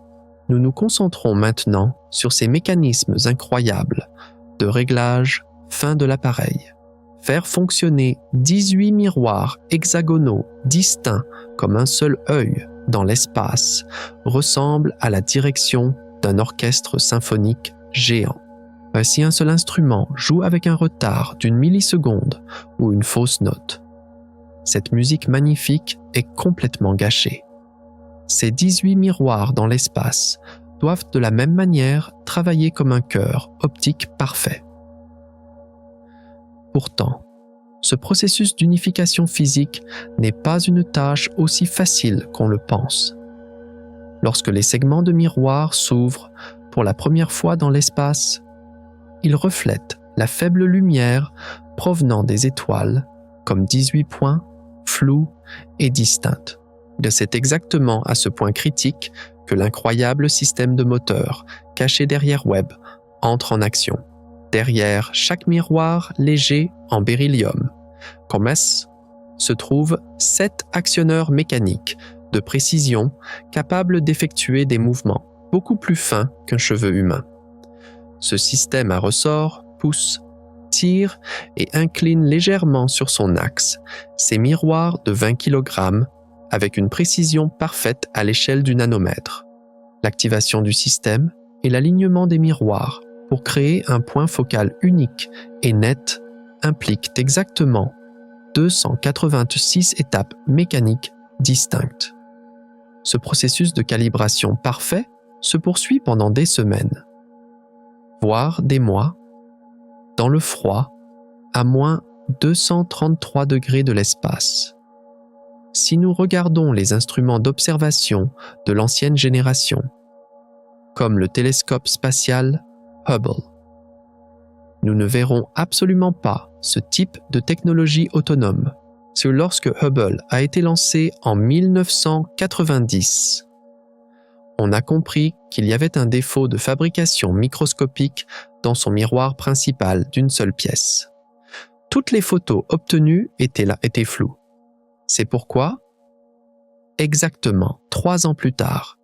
nous nous concentrons maintenant sur ces mécanismes incroyables de réglage fin de l'appareil. Faire fonctionner 18 miroirs hexagonaux distincts comme un seul œil dans l'espace ressemble à la direction d'un orchestre symphonique géant. Si un seul instrument joue avec un retard d'une milliseconde ou une fausse note, cette musique magnifique est complètement gâchée. Ces 18 miroirs dans l'espace doivent de la même manière travailler comme un cœur optique parfait. Pourtant, ce processus d'unification physique n'est pas une tâche aussi facile qu'on le pense. Lorsque les segments de miroir s'ouvrent pour la première fois dans l'espace, ils reflètent la faible lumière provenant des étoiles comme 18 points, flous et distincts. C'est exactement à ce point critique que l'incroyable système de moteur caché derrière Webb entre en action. Derrière chaque miroir léger en beryllium, comme MES, se trouvent 7 actionneurs mécaniques de précision capables d'effectuer des mouvements beaucoup plus fins qu'un cheveu humain. Ce système à ressort pousse, tire et incline légèrement sur son axe ces miroirs de 20 kg avec une précision parfaite à l'échelle du nanomètre. L'activation du système et l'alignement des miroirs pour créer un point focal unique et net impliquent exactement 286 étapes mécaniques distinctes. Ce processus de calibration parfait se poursuit pendant des semaines, voire des mois, dans le froid, à moins 233 degrés de l'espace. Si nous regardons les instruments d'observation de l'ancienne génération, comme le télescope spatial Hubble, nous ne verrons absolument pas ce type de technologie autonome. Lorsque Hubble a été lancé en 1990, on a compris qu'il y avait un défaut de fabrication microscopique dans son miroir principal d'une seule pièce. Toutes les photos obtenues étaient floues. C'est pourquoi, exactement 3 ans plus tard,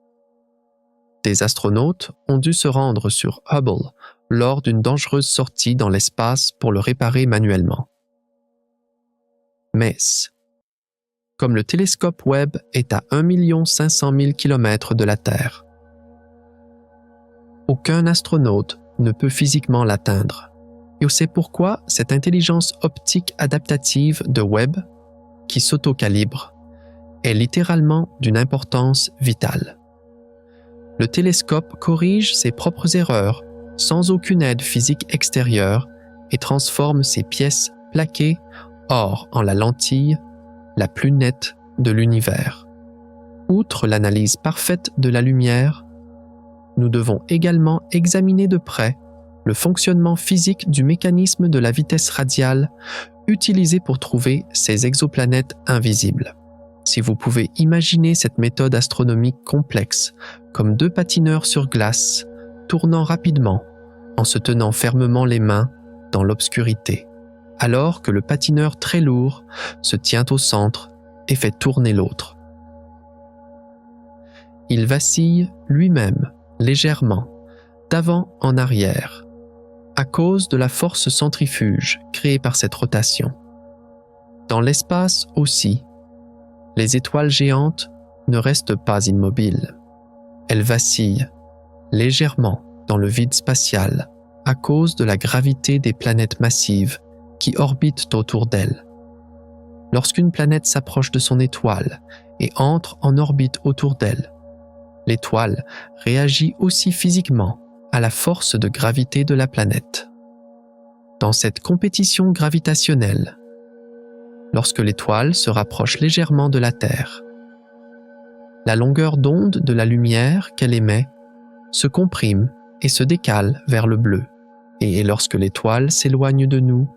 des astronautes ont dû se rendre sur Hubble lors d'une dangereuse sortie dans l'espace pour le réparer manuellement. Mais, comme le télescope Webb est à 1 500 000 km de la Terre, aucun astronaute ne peut physiquement l'atteindre. Et c'est pourquoi cette intelligence optique adaptative de Webb, qui s'auto-calibre, est littéralement d'une importance vitale. Le télescope corrige ses propres erreurs sans aucune aide physique extérieure et transforme ces pièces plaquées or en la lentille la plus nette de l'univers. Outre l'analyse parfaite de la lumière, nous devons également examiner de près le fonctionnement physique du mécanisme de la vitesse radiale utilisé pour trouver ces exoplanètes invisibles. Si vous pouvez imaginer cette méthode astronomique complexe comme deux patineurs sur glace tournant rapidement en se tenant fermement les mains dans l'obscurité, alors que le patineur très lourd se tient au centre et fait tourner l'autre. Il vacille lui-même légèrement, d'avant en arrière, à cause de la force centrifuge créée par cette rotation. Dans l'espace aussi, les étoiles géantes ne restent pas immobiles. Elles vacillent légèrement dans le vide spatial à cause de la gravité des planètes massives qui orbitent autour d'elles. Lorsqu'une planète s'approche de son étoile et entre en orbite autour d'elle, l'étoile réagit aussi physiquement à la force de gravité de la planète. Dans cette compétition gravitationnelle, lorsque l'étoile se rapproche légèrement de la Terre, la longueur d'onde de la lumière qu'elle émet se comprime et se décale vers le bleu, et lorsque l'étoile s'éloigne de nous,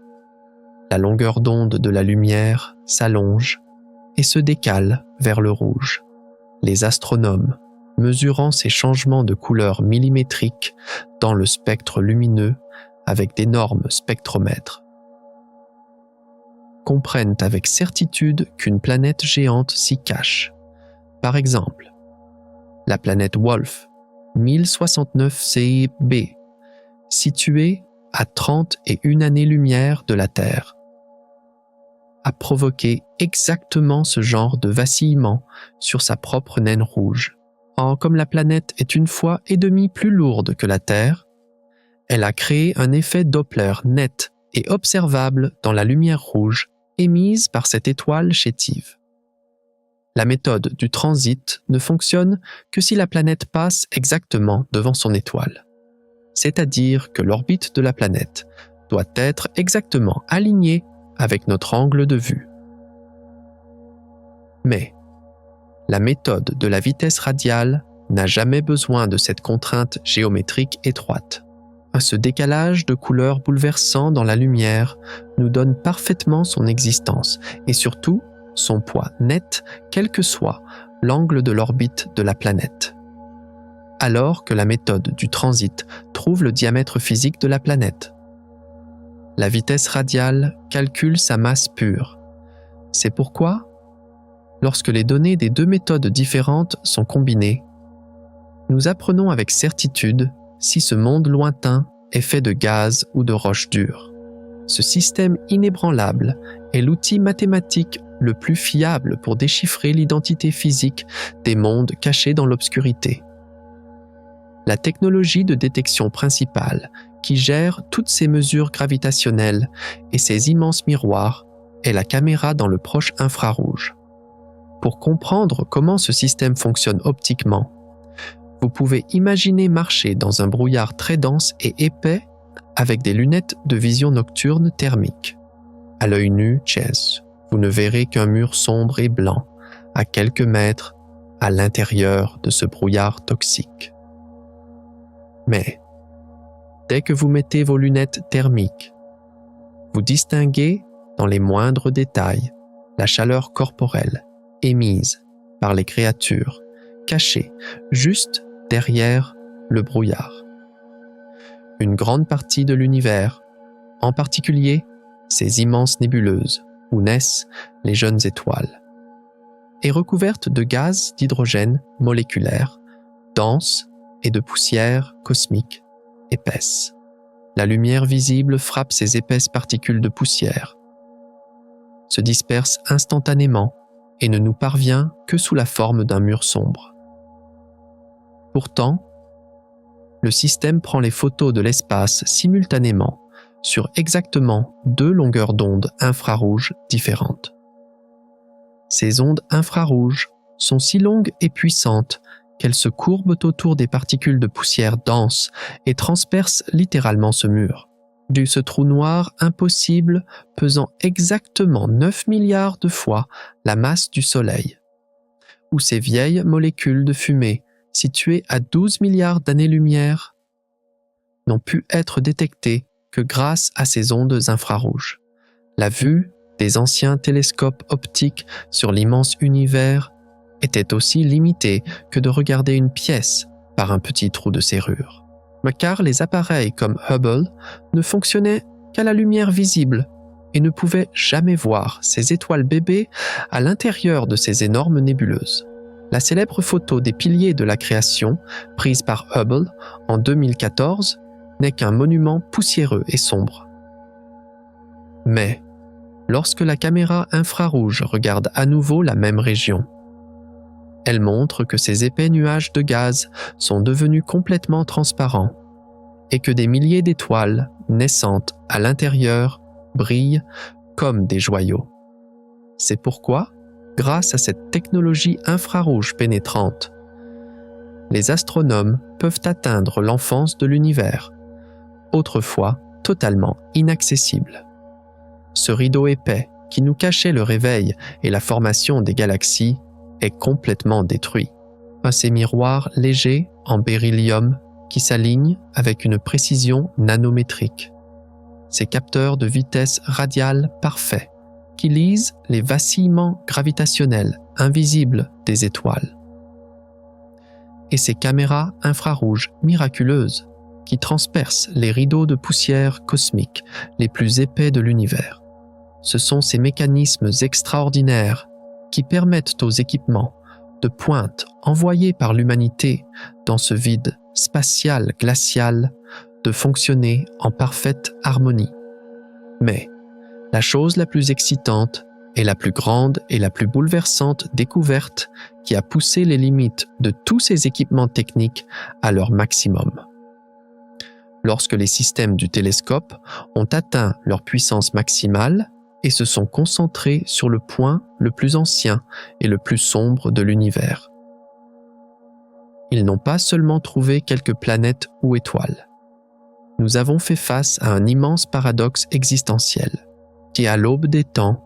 la longueur d'onde de la lumière s'allonge et se décale vers le rouge. Les astronomes, mesurant ces changements de couleur millimétriques dans le spectre lumineux avec d'énormes spectromètres, comprennent avec certitude qu'une planète géante s'y cache. Par exemple, la planète Wolf 1069 CIB, située à 31 années-lumière de la Terre, a provoqué exactement ce genre de vacillement sur sa propre naine rouge. Or, comme la planète est 1,5 fois plus lourde que la Terre, elle a créé un effet Doppler net et observable dans la lumière rouge émise par cette étoile chétive. La méthode du transit ne fonctionne que si la planète passe exactement devant son étoile. C'est-à-dire que l'orbite de la planète doit être exactement alignée avec notre angle de vue. Mais la méthode de la vitesse radiale n'a jamais besoin de cette contrainte géométrique étroite. Ce décalage de couleurs bouleversant dans la lumière nous donne parfaitement son existence et surtout son poids net, quel que soit l'angle de l'orbite de la planète. Alors que la méthode du transit trouve le diamètre physique de la planète. La vitesse radiale calcule sa masse pure. C'est pourquoi, lorsque les données des deux méthodes différentes sont combinées, nous apprenons avec certitude si ce monde lointain est fait de gaz ou de roches dures. Ce système inébranlable est l'outil mathématique le plus fiable pour déchiffrer l'identité physique des mondes cachés dans l'obscurité. La technologie de détection principale qui gère toutes ces mesures gravitationnelles et ces immenses miroirs est la caméra dans le proche infrarouge. Pour comprendre comment ce système fonctionne optiquement, vous pouvez imaginer marcher dans un brouillard très dense et épais avec des lunettes de vision nocturne thermique. À l'œil nu, vous ne verrez qu'un mur sombre et blanc à quelques mètres à l'intérieur de ce brouillard toxique. Mais, dès que vous mettez vos lunettes thermiques, vous distinguez dans les moindres détails la chaleur corporelle émise par les créatures cachées juste derrière le brouillard. Une grande partie de l'univers, en particulier ces immenses nébuleuses où naissent les jeunes étoiles, est recouverte de gaz d'hydrogène moléculaire, dense et de poussière cosmique épaisse. La lumière visible frappe ces épaisses particules de poussière, se disperse instantanément et ne nous parvient que sous la forme d'un mur sombre. Pourtant, le système prend les photos de l'espace simultanément sur exactement 2 longueurs d'onde infrarouges différentes. Ces ondes infrarouges sont si longues et puissantes qu'elles se courbent autour des particules de poussière denses et transpercent littéralement ce mur, de ce trou noir impossible pesant exactement 9 milliards de fois la masse du Soleil, où ces vieilles molécules de fumée, situées à 12 milliards d'années-lumière, n'ont pu être détectées que grâce à ces ondes infrarouges. La vue des anciens télescopes optiques sur l'immense univers était aussi limitée que de regarder une pièce par un petit trou de serrure. Car les appareils comme Hubble ne fonctionnaient qu'à la lumière visible et ne pouvaient jamais voir ces étoiles bébés à l'intérieur de ces énormes nébuleuses. La célèbre photo des piliers de la création, prise par Hubble en 2014, n'est qu'un monument poussiéreux et sombre. Mais, lorsque la caméra infrarouge regarde à nouveau la même région, elle montre que ces épais nuages de gaz sont devenus complètement transparents et que des milliers d'étoiles naissantes à l'intérieur brillent comme des joyaux. C'est pourquoi, grâce à cette technologie infrarouge pénétrante, les astronomes peuvent atteindre l'enfance de l'univers, autrefois totalement inaccessible. Ce rideau épais qui nous cachait le réveil et la formation des galaxies est complètement détruit. Ces miroirs légers en beryllium qui s'alignent avec une précision nanométrique. Ces capteurs de vitesse radiale parfaits qui lisent les vacillements gravitationnels invisibles des étoiles. Et ces caméras infrarouges miraculeuses qui transpercent les rideaux de poussière cosmique les plus épais de l'univers. Ce sont ces mécanismes extraordinaires qui permettent aux équipements de pointe envoyés par l'humanité dans ce vide spatial glacial de fonctionner en parfaite harmonie. Mais la chose la plus excitante et la plus grande et la plus bouleversante découverte qui a poussé les limites de tous ces équipements techniques à leur maximum. Lorsque les systèmes du télescope ont atteint leur puissance maximale et se sont concentrés sur le point le plus ancien et le plus sombre de l'univers. Ils n'ont pas seulement trouvé quelques planètes ou étoiles. Nous avons fait face à un immense paradoxe existentiel, qui à l'aube des temps,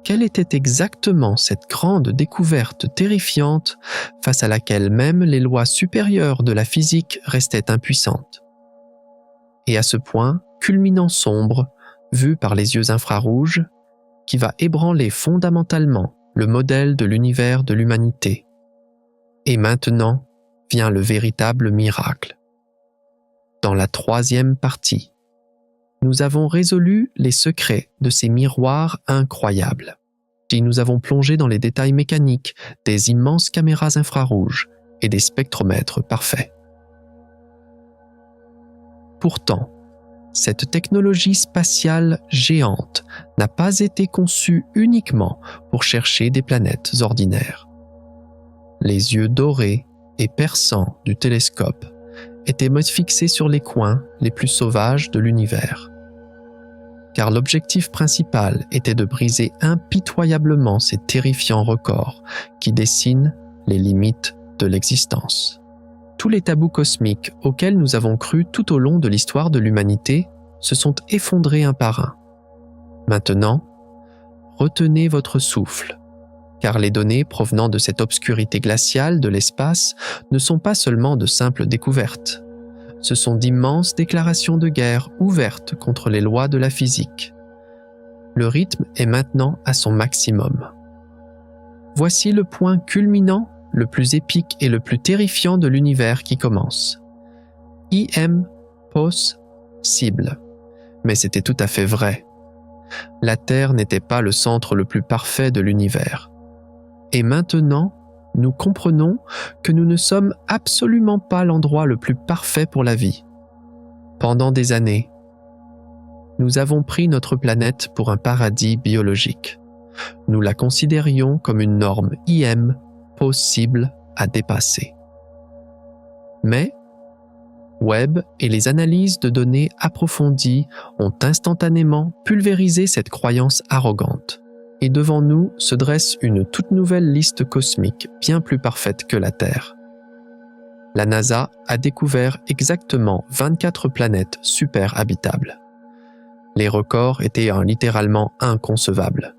quelle était exactement cette grande découverte terrifiante face à laquelle même les lois supérieures de la physique restaient impuissantes? Et à ce point, culminant sombre, vu par les yeux infrarouges, qui va ébranler fondamentalement le modèle de l'univers de l'humanité. Et maintenant vient le véritable miracle. Dans la troisième partie, nous avons résolu les secrets de ces miroirs incroyables. Et nous avons plongé dans les détails mécaniques des immenses caméras infrarouges et des spectromètres parfaits. Pourtant, cette technologie spatiale géante n'a pas été conçue uniquement pour chercher des planètes ordinaires. Les yeux dorés et perçants du télescope étaient fixés sur les coins les plus sauvages de l'univers. Car l'objectif principal était de briser impitoyablement ces terrifiants records qui dessinent les limites de l'existence. Tous les tabous cosmiques auxquels nous avons cru tout au long de l'histoire de l'humanité se sont effondrés un par un. Maintenant, retenez votre souffle, car les données provenant de cette obscurité glaciale de l'espace ne sont pas seulement de simples découvertes. Ce sont d'immenses déclarations de guerre ouvertes contre les lois de la physique. Le rythme est maintenant à son maximum. Voici le point culminant, le plus épique et le plus terrifiant de l'univers qui commence. IM possible. Mais c'était tout à fait vrai. La Terre n'était pas le centre le plus parfait de l'univers. Et maintenant, nous comprenons que nous ne sommes absolument pas l'endroit le plus parfait pour la vie. Pendant des années, nous avons pris notre planète pour un paradis biologique. Nous la considérions comme une norme IM possible à dépasser. Mais Webb et les analyses de données approfondies ont instantanément pulvérisé cette croyance arrogante. et devant nous se dresse une toute nouvelle liste cosmique bien plus parfaite que la Terre. La NASA a découvert exactement 24 planètes super habitables. Les records étaient littéralement inconcevables.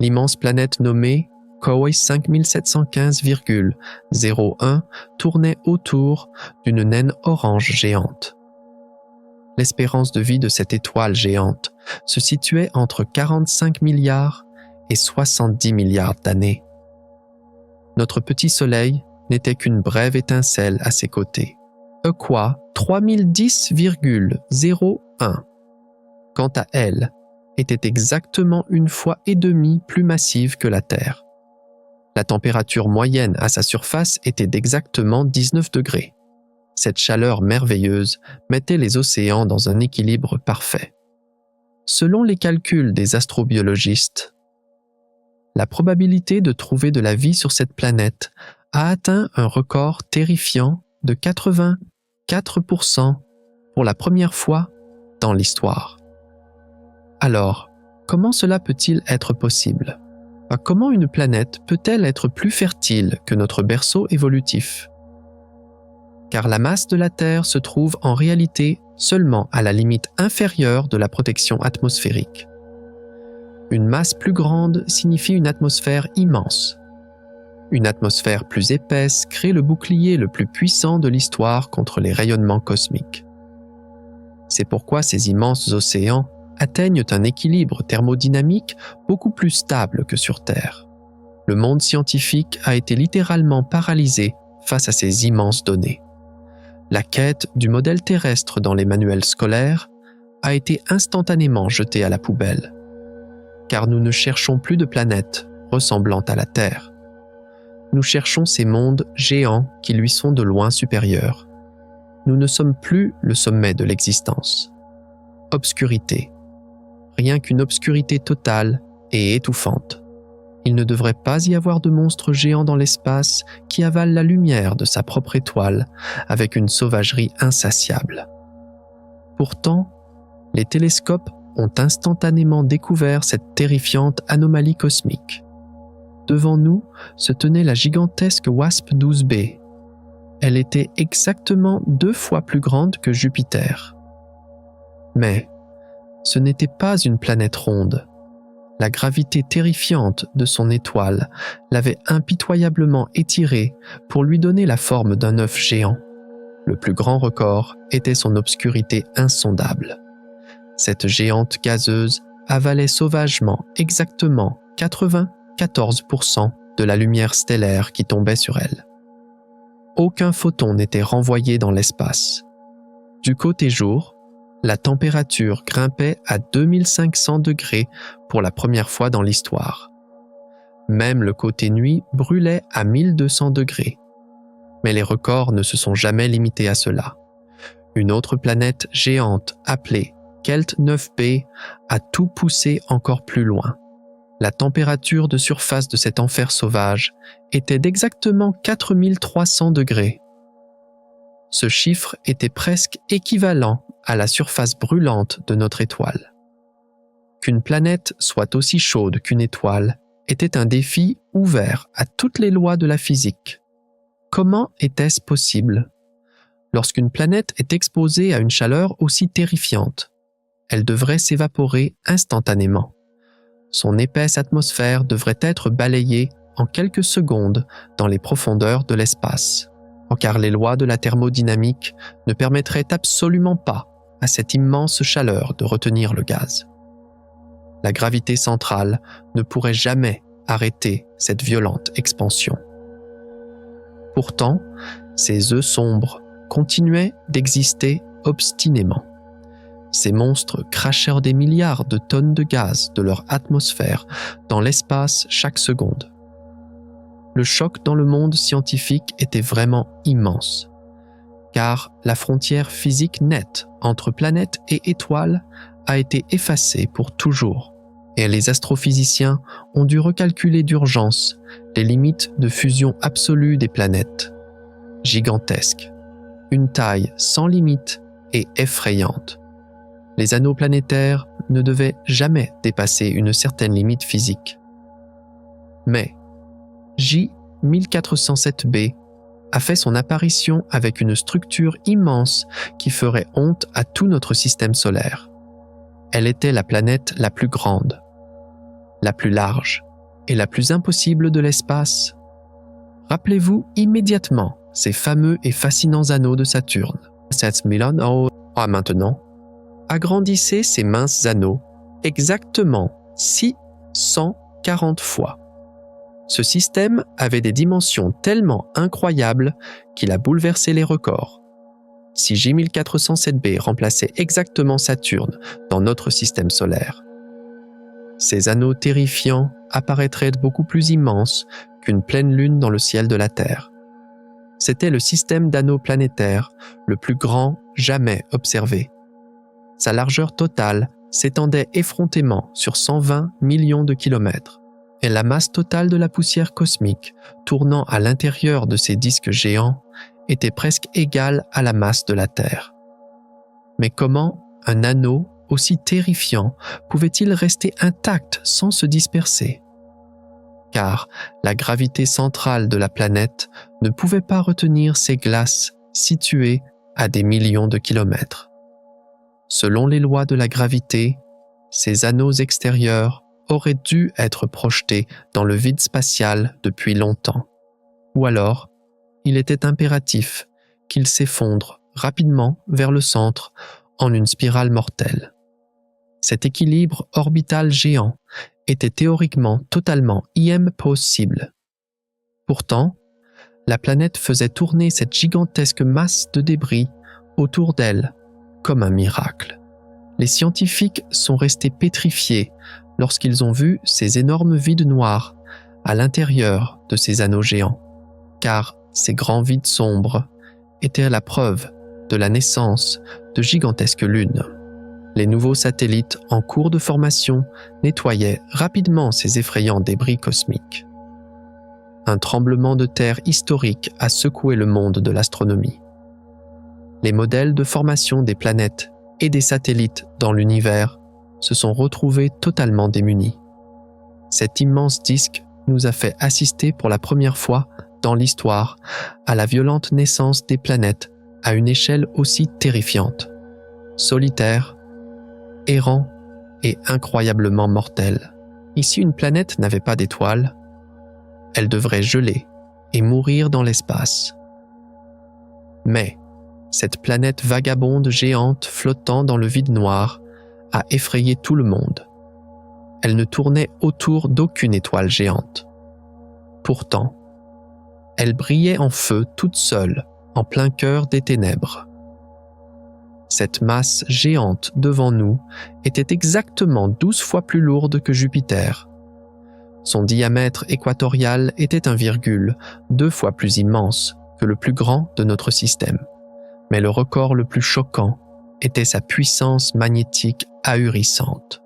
L'immense planète nommée Koi 5715,01 tournait autour d'une naine orange géante. L'espérance de vie de cette étoile géante se situait entre 45 milliards et 70 milliards d'années. Notre petit Soleil n'était qu'une brève étincelle à ses côtés. Equa 3010,01. Quant à elle, était exactement 1,5 fois plus massive que la Terre. La température moyenne à sa surface était d'exactement 19 degrés. Cette chaleur merveilleuse mettait les océans dans un équilibre parfait. Selon les calculs des astrobiologistes, la probabilité de trouver de la vie sur cette planète a atteint un record terrifiant de 84% pour la première fois dans l'histoire. Alors, comment cela peut-il être possible? Comment une planète peut-elle être plus fertile que notre berceau évolutif? Car la masse de la Terre se trouve en réalité seulement à la limite inférieure de la protection atmosphérique. Une masse plus grande signifie une atmosphère immense. Une atmosphère plus épaisse crée le bouclier le plus puissant de l'histoire contre les rayonnements cosmiques. C'est pourquoi ces immenses océans atteignent un équilibre thermodynamique beaucoup plus stable que sur Terre. Le monde scientifique a été littéralement paralysé face à ces immenses données. La quête du modèle terrestre dans les manuels scolaires a été instantanément jetée à la poubelle, car nous ne cherchons plus de planètes ressemblant à la Terre. Nous cherchons ces mondes géants qui lui sont de loin supérieurs. Nous ne sommes plus le sommet de l'existence. Obscurité. Rien qu'une obscurité totale et étouffante. Il ne devrait pas y avoir de monstre géant dans l'espace qui avale la lumière de sa propre étoile avec une sauvagerie insatiable. Pourtant, les télescopes ont instantanément découvert cette terrifiante anomalie cosmique. Devant nous se tenait la gigantesque WASP-12b. Elle était exactement 2 fois plus grande que Jupiter. Mais ce n'était pas une planète ronde. La gravité terrifiante de son étoile l'avait impitoyablement étirée pour lui donner la forme d'un œuf géant. Le plus grand record était son obscurité insondable. Cette géante gazeuse avalait sauvagement exactement 94% de la lumière stellaire qui tombait sur elle. Aucun photon n'était renvoyé dans l'espace. Du côté jour, la température grimpait à 2500 degrés pour la première fois dans l'histoire. Même le côté nuit brûlait à 1200 degrés. Mais les records ne se sont jamais limités à cela. Une autre planète géante appelée Kelt 9b a tout poussé encore plus loin. La température de surface de cet enfer sauvage était d'exactement 4300 degrés. Ce chiffre était presque équivalent à la surface brûlante de notre étoile. Qu'une planète soit aussi chaude qu'une étoile était un défi ouvert à toutes les lois de la physique. Comment était-ce possible? Lorsqu'une planète est exposée à une chaleur aussi terrifiante, elle devrait s'évaporer instantanément. Son épaisse atmosphère devrait être balayée en quelques secondes dans les profondeurs de l'espace, car les lois de la thermodynamique ne permettraient absolument pas à cette immense chaleur de retenir le gaz. La gravité centrale ne pourrait jamais arrêter cette violente expansion. Pourtant, ces œufs sombres continuaient d'exister obstinément. Ces monstres crachèrent des milliards de tonnes de gaz de leur atmosphère dans l'espace chaque seconde. Le choc dans le monde scientifique était vraiment immense, car la frontière physique nette entre planète et étoile a été effacée pour toujours, et les astrophysiciens ont dû recalculer d'urgence les limites de fusion absolue des planètes. Gigantesques, une taille sans limite et effrayante. Les anneaux planétaires ne devait jamais dépasser une certaine limite physique. Mais J1407b a fait son apparition avec une structure immense qui ferait honte à tout notre système solaire. Elle était la planète la plus grande, la plus large et la plus impossible de l'espace. Rappelez-vous immédiatement ces fameux et fascinants anneaux de Saturne. 7 millions ans à maintenant. Agrandissez ces minces anneaux exactement 640 fois. Ce système avait des dimensions tellement incroyables qu'il a bouleversé les records. Si J1407b remplaçait exactement Saturne dans notre système solaire, ces anneaux terrifiants apparaîtraient beaucoup plus immenses qu'une pleine lune dans le ciel de la Terre. C'était le système d'anneaux planétaires le plus grand jamais observé. Sa largeur totale s'étendait effrontément sur 120 millions de kilomètres, et la masse totale de la poussière cosmique tournant à l'intérieur de ces disques géants était presque égale à la masse de la Terre. Mais comment un anneau aussi terrifiant pouvait-il rester intact sans se disperser? Car la gravité centrale de la planète ne pouvait pas retenir ces glaces situées à des millions de kilomètres. Selon les lois de la gravité, ces anneaux extérieurs auraient dû être projetés dans le vide spatial depuis longtemps. Ou alors, il était impératif qu'ils s'effondrent rapidement vers le centre en une spirale mortelle. Cet équilibre orbital géant était théoriquement totalement impossible. Pourtant, la planète faisait tourner cette gigantesque masse de débris autour d'elle comme un miracle. Les scientifiques sont restés pétrifiés lorsqu'ils ont vu ces énormes vides noirs à l'intérieur de ces anneaux géants, car ces grands vides sombres étaient la preuve de la naissance de gigantesques lunes. Les nouveaux satellites en cours de formation nettoyaient rapidement ces effrayants débris cosmiques. Un tremblement de terre historique a secoué le monde de l'astronomie. Les modèles de formation des planètes et des satellites dans l'univers se sont retrouvés totalement démunis. Cet immense disque nous a fait assister pour la première fois dans l'histoire à la violente naissance des planètes à une échelle aussi terrifiante, solitaire, errant et incroyablement mortel. Ici, une planète n'avait pas d'étoiles, elle devrait geler et mourir dans l'espace. Mais cette planète vagabonde géante flottant dans le vide noir a effrayé tout le monde. Elle ne tournait autour d'aucune étoile géante. Pourtant, elle brillait en feu toute seule, en plein cœur des ténèbres. Cette masse géante devant nous était exactement 12 fois plus lourde que Jupiter. Son diamètre équatorial était un virgule, 2 fois plus immense que le plus grand de notre système. Mais le record le plus choquant était sa puissance magnétique ahurissante.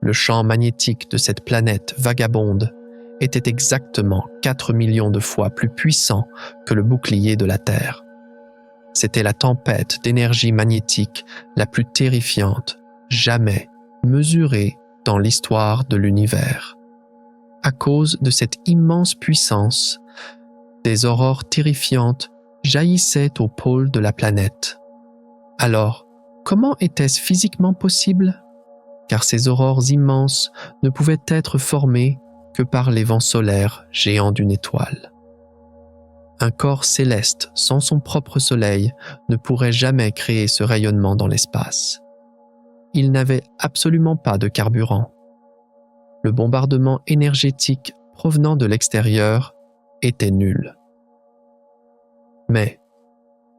Le champ magnétique de cette planète vagabonde était exactement 4 millions de fois plus puissant que le bouclier de la Terre. C'était la tempête d'énergie magnétique la plus terrifiante jamais mesurée dans l'histoire de l'univers. À cause de cette immense puissance, des aurores terrifiantes jaillissaient au pôle de la planète. Alors, comment était-ce physiquement possible? Car ces aurores immenses ne pouvaient être formées que par les vents solaires géants d'une étoile. Un corps céleste sans son propre soleil ne pourrait jamais créer ce rayonnement dans l'espace. Il n'avait absolument pas de carburant. Le bombardement énergétique provenant de l'extérieur était nul. Mais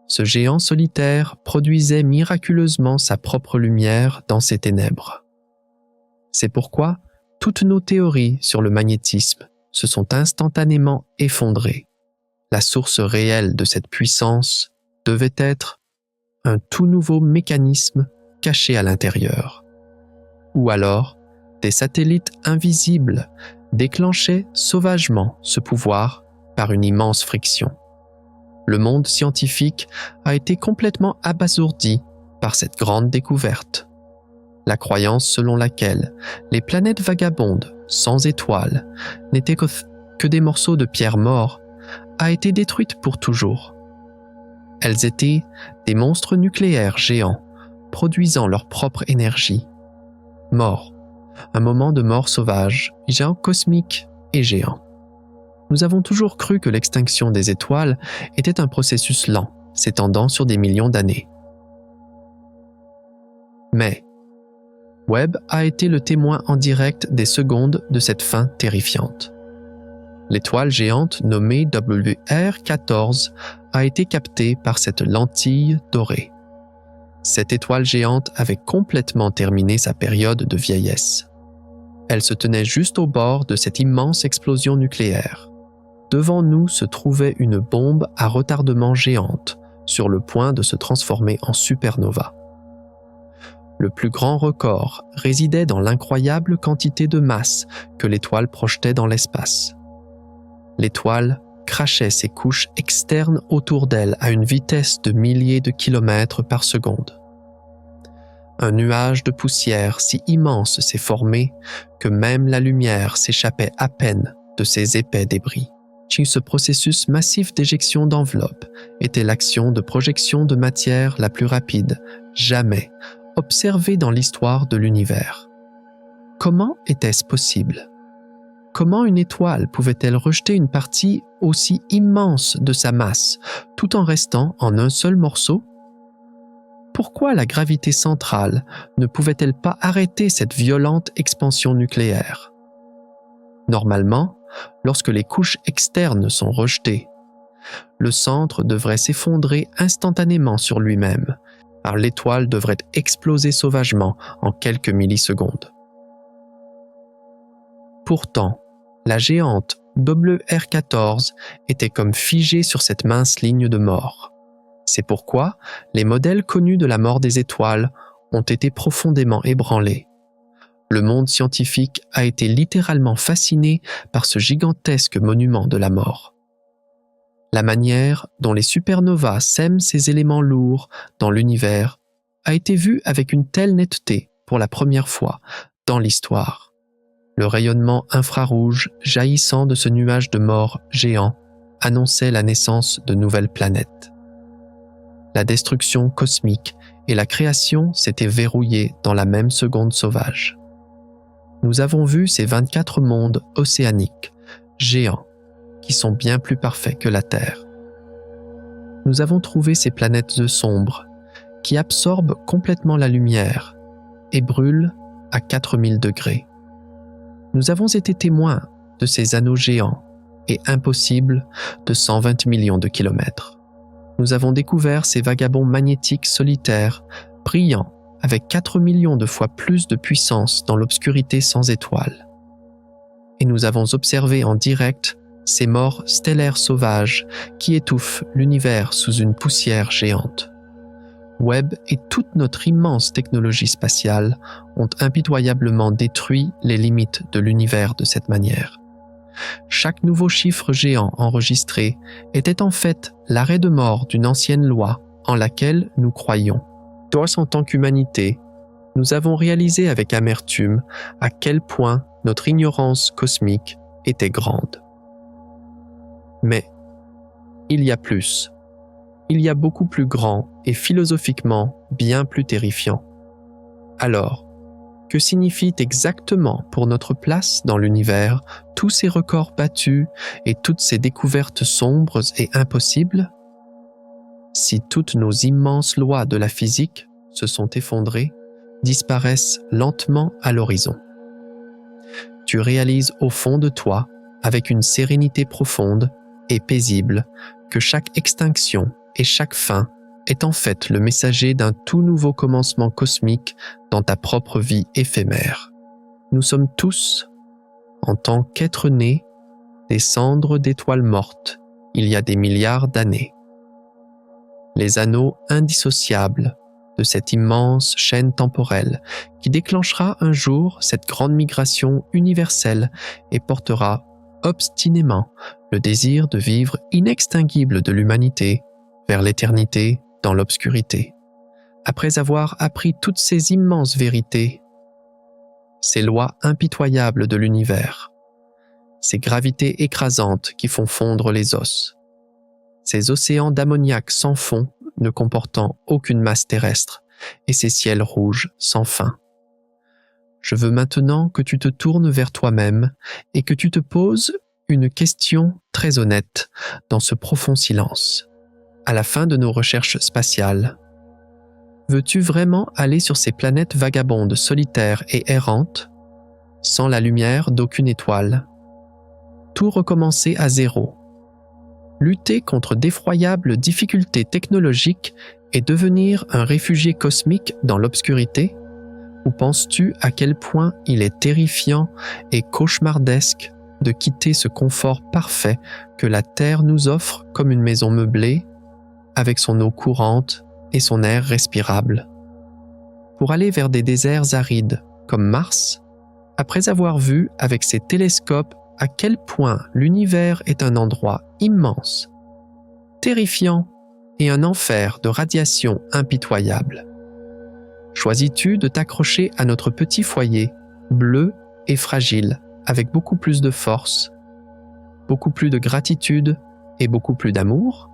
ce géant solitaire produisait miraculeusement sa propre lumière dans ces ténèbres. C'est pourquoi toutes nos théories sur le magnétisme se sont instantanément effondrées. La source réelle de cette puissance devait être un tout nouveau mécanisme caché à l'intérieur. Ou alors, des satellites invisibles déclenchaient sauvagement ce pouvoir par une immense friction. Le monde scientifique a été complètement abasourdi par cette grande découverte. La croyance selon laquelle les planètes vagabondes, sans étoiles, n'étaient que des morceaux de pierre morts, a été détruite pour toujours. Elles étaient des monstres nucléaires géants, produisant leur propre énergie. Mort, un moment de mort sauvage, géant cosmique et géant. Nous avons toujours cru que l'extinction des étoiles était un processus lent, s'étendant sur des millions d'années. Mais Webb a été le témoin en direct des secondes de cette fin terrifiante. L'étoile géante nommée WR14 a été captée par cette lentille dorée. Cette étoile géante avait complètement terminé sa période de vieillesse. Elle se tenait juste au bord de cette immense explosion nucléaire. Devant nous se trouvait une bombe à retardement géante, sur le point de se transformer en supernova. Le plus grand record résidait dans l'incroyable quantité de masse que l'étoile projetait dans l'espace. L'étoile crachait ses couches externes autour d'elle à une vitesse de milliers de kilomètres par seconde. Un nuage de poussière si immense s'est formé que même la lumière s'échappait à peine de ces épais débris. Ce processus massif d'éjection d'enveloppes était l'action de projection de matière la plus rapide jamais observée dans l'histoire de l'univers. Comment était-ce possible? Comment une étoile pouvait-elle rejeter une partie aussi immense de sa masse tout en restant en un seul morceau? Pourquoi la gravité centrale ne pouvait-elle pas arrêter cette violente expansion nucléaire? Normalement, lorsque les couches externes sont rejetées, le centre devrait s'effondrer instantanément sur lui-même, car l'étoile devrait exploser sauvagement en quelques millisecondes. Pourtant, la géante WR14 était comme figée sur cette mince ligne de mort. C'est pourquoi les modèles connus de la mort des étoiles ont été profondément ébranlés. Le monde scientifique a été littéralement fasciné par ce gigantesque monument de la mort. La manière dont les supernovas sèment ces éléments lourds dans l'univers a été vue avec une telle netteté pour la première fois dans l'histoire. Le rayonnement infrarouge jaillissant de ce nuage de mort géant annonçait la naissance de nouvelles planètes. La destruction cosmique et la création s'étaient verrouillées dans la même seconde sauvage. Nous avons vu ces 24 mondes océaniques, géants, qui sont bien plus parfaits que la Terre. Nous avons trouvé ces planètes sombres, qui absorbent complètement la lumière et brûlent à 4000 degrés. Nous avons été témoins de ces anneaux géants et impossibles de 120 millions de kilomètres. Nous avons découvert ces vagabonds magnétiques solitaires, brillants, avec 4 millions de fois plus de puissance dans l'obscurité sans étoiles. Et nous avons observé en direct ces morts stellaires sauvages qui étouffent l'univers sous une poussière géante. Webb et toute notre immense technologie spatiale ont impitoyablement détruit les limites de l'univers de cette manière. Chaque nouveau chiffre géant enregistré était en fait l'arrêt de mort d'une ancienne loi en laquelle nous croyions. En tant qu'humanité, nous avons réalisé avec amertume à quel point notre ignorance cosmique était grande. Mais il y a plus. Il y a beaucoup plus grand et philosophiquement bien plus terrifiant. Alors, que signifient exactement pour notre place dans l'univers tous ces records battus et toutes ces découvertes sombres et impossibles? Si toutes nos immenses lois de la physique se sont effondrées, disparaissent lentement à l'horizon. Tu réalises au fond de toi, avec une sérénité profonde et paisible, que chaque extinction et chaque fin est en fait le messager d'un tout nouveau commencement cosmique dans ta propre vie éphémère. Nous sommes tous, en tant qu'êtres nés, des cendres d'étoiles mortes il y a des milliards d'années. Les anneaux indissociables de cette immense chaîne temporelle qui déclenchera un jour cette grande migration universelle et portera obstinément le désir de vivre inextinguible de l'humanité vers l'éternité dans l'obscurité, après avoir appris toutes ces immenses vérités, ces lois impitoyables de l'univers, ces gravités écrasantes qui font fondre les os, ces océans d'ammoniac sans fond ne comportant aucune masse terrestre et ces ciels rouges sans fin. Je veux maintenant que tu te tournes vers toi-même et que tu te poses une question très honnête dans ce profond silence. À la fin de nos recherches spatiales, veux-tu vraiment aller sur ces planètes vagabondes, solitaires et errantes, sans la lumière d'aucune étoile, tout recommencer à zéro, lutter contre d'effroyables difficultés technologiques et devenir un réfugié cosmique dans l'obscurité? Ou penses-tu à quel point il est terrifiant et cauchemardesque de quitter ce confort parfait que la Terre nous offre comme une maison meublée, avec son eau courante et son air respirable, pour aller vers des déserts arides comme Mars, après avoir vu avec ses télescopes à quel point l'univers est un endroit immense, terrifiant et un enfer de radiation impitoyable. Choisis-tu de t'accrocher à notre petit foyer, bleu et fragile, avec beaucoup plus de force, beaucoup plus de gratitude et beaucoup plus d'amour?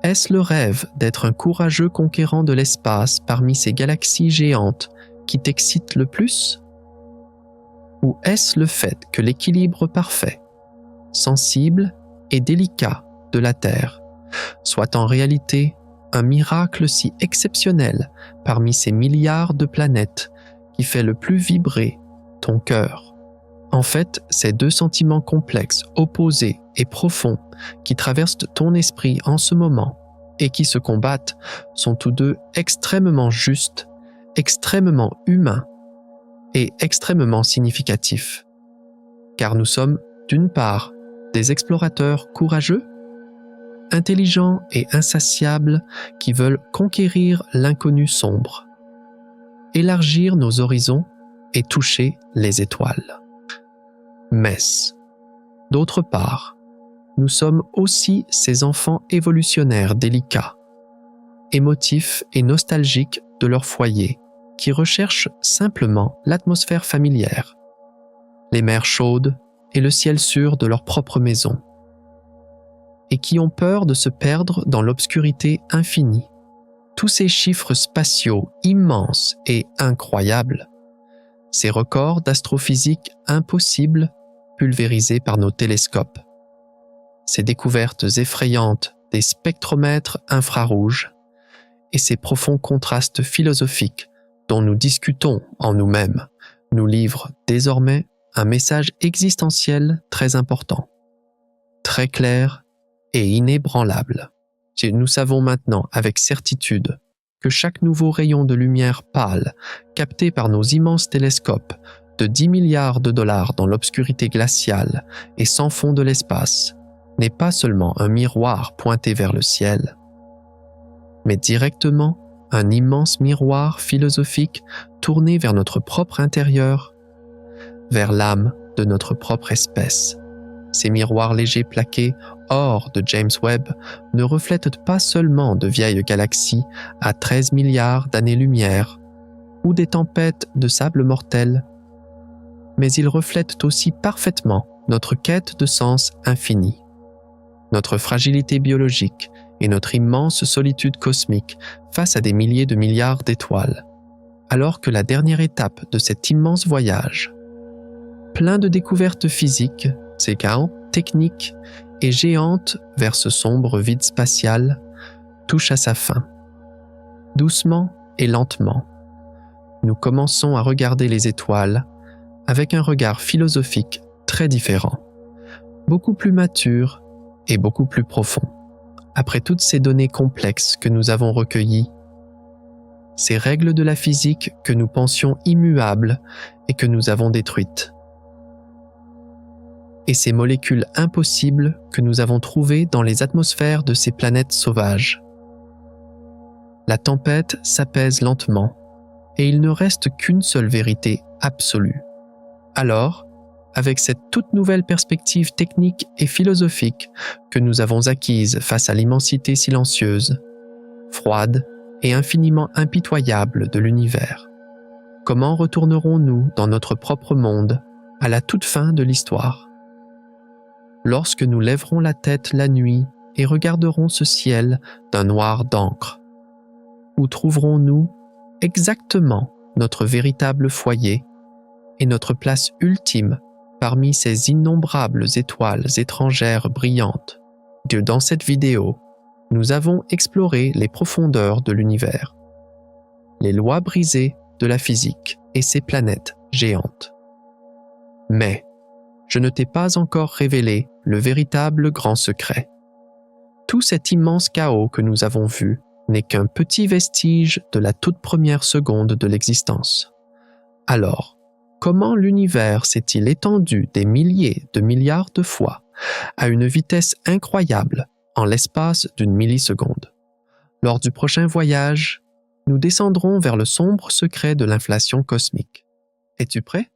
Est-ce le rêve d'être un courageux conquérant de l'espace parmi ces galaxies géantes qui t'excite le plus? Ou est-ce le fait que l'équilibre parfait, sensible et délicat de la Terre soit en réalité un miracle si exceptionnel parmi ces milliards de planètes qui fait le plus vibrer ton cœur? En fait, ces deux sentiments complexes, opposés et profonds qui traversent ton esprit en ce moment et qui se combattent sont tous deux extrêmement justes, extrêmement humains et extrêmement significatifs. Car nous sommes, d'une part, des explorateurs courageux, intelligents et insatiables qui veulent conquérir l'inconnu sombre, élargir nos horizons et toucher les étoiles. Mais, d'autre part, nous sommes aussi ces enfants évolutionnaires délicats, émotifs et nostalgiques de leur foyer, qui recherchent simplement l'atmosphère familière, les mers chaudes et le ciel sûr de leur propre maison, et qui ont peur de se perdre dans l'obscurité infinie. Tous ces chiffres spatiaux immenses et incroyables, ces records d'astrophysique impossibles pulvérisés par nos télescopes, ces découvertes effrayantes des spectromètres infrarouges et ces profonds contrastes philosophiques dont nous discutons en nous-mêmes nous livrent désormais un message existentiel très important, très clair et inébranlable. Nous savons maintenant avec certitude que chaque nouveau rayon de lumière pâle capté par nos immenses télescopes de 10 milliards de dollars dans l'obscurité glaciale et sans fond de l'espace n'est pas seulement un miroir pointé vers le ciel, mais directement un immense miroir philosophique tourné vers notre propre intérieur, vers l'âme de notre propre espèce. Ces miroirs légers plaqués hors de James Webb ne reflètent pas seulement de vieilles galaxies à 13 milliards d'années-lumière ou des tempêtes de sable mortel, mais ils reflètent aussi parfaitement notre quête de sens infini, notre fragilité biologique et notre immense solitude cosmique face à des milliers de milliards d'étoiles, alors que la dernière étape de cet immense voyage, plein de découvertes physiques, séquentes, techniques et géantes vers ce sombre vide spatial, touche à sa fin. Doucement et lentement, nous commençons à regarder les étoiles avec un regard philosophique très différent, beaucoup plus mature et beaucoup plus profond. Après toutes ces données complexes que nous avons recueillies, ces règles de la physique que nous pensions immuables et que nous avons détruites, et ces molécules impossibles que nous avons trouvées dans les atmosphères de ces planètes sauvages. La tempête s'apaise lentement et il ne reste qu'une seule vérité absolue. Alors, avec cette toute nouvelle perspective technique et philosophique que nous avons acquise face à l'immensité silencieuse, froide et infiniment impitoyable de l'univers. Comment retournerons-nous dans notre propre monde à la toute fin de l'histoire? Lorsque nous lèverons la tête la nuit et regarderons ce ciel d'un noir d'encre, où trouverons-nous exactement notre véritable foyer et notre place ultime parmi ces innombrables étoiles étrangères brillantes que dans cette vidéo, nous avons exploré les profondeurs de l'univers, les lois brisées de la physique et ses planètes géantes. Mais je ne t'ai pas encore révélé le véritable grand secret. Tout cet immense chaos que nous avons vu n'est qu'un petit vestige de la toute première seconde de l'existence. Alors, comment l'univers s'est-il étendu des milliers de milliards de fois à une vitesse incroyable en l'espace d'une milliseconde? Lors du prochain voyage, nous descendrons vers le sombre secret de l'inflation cosmique. Es-tu prêt?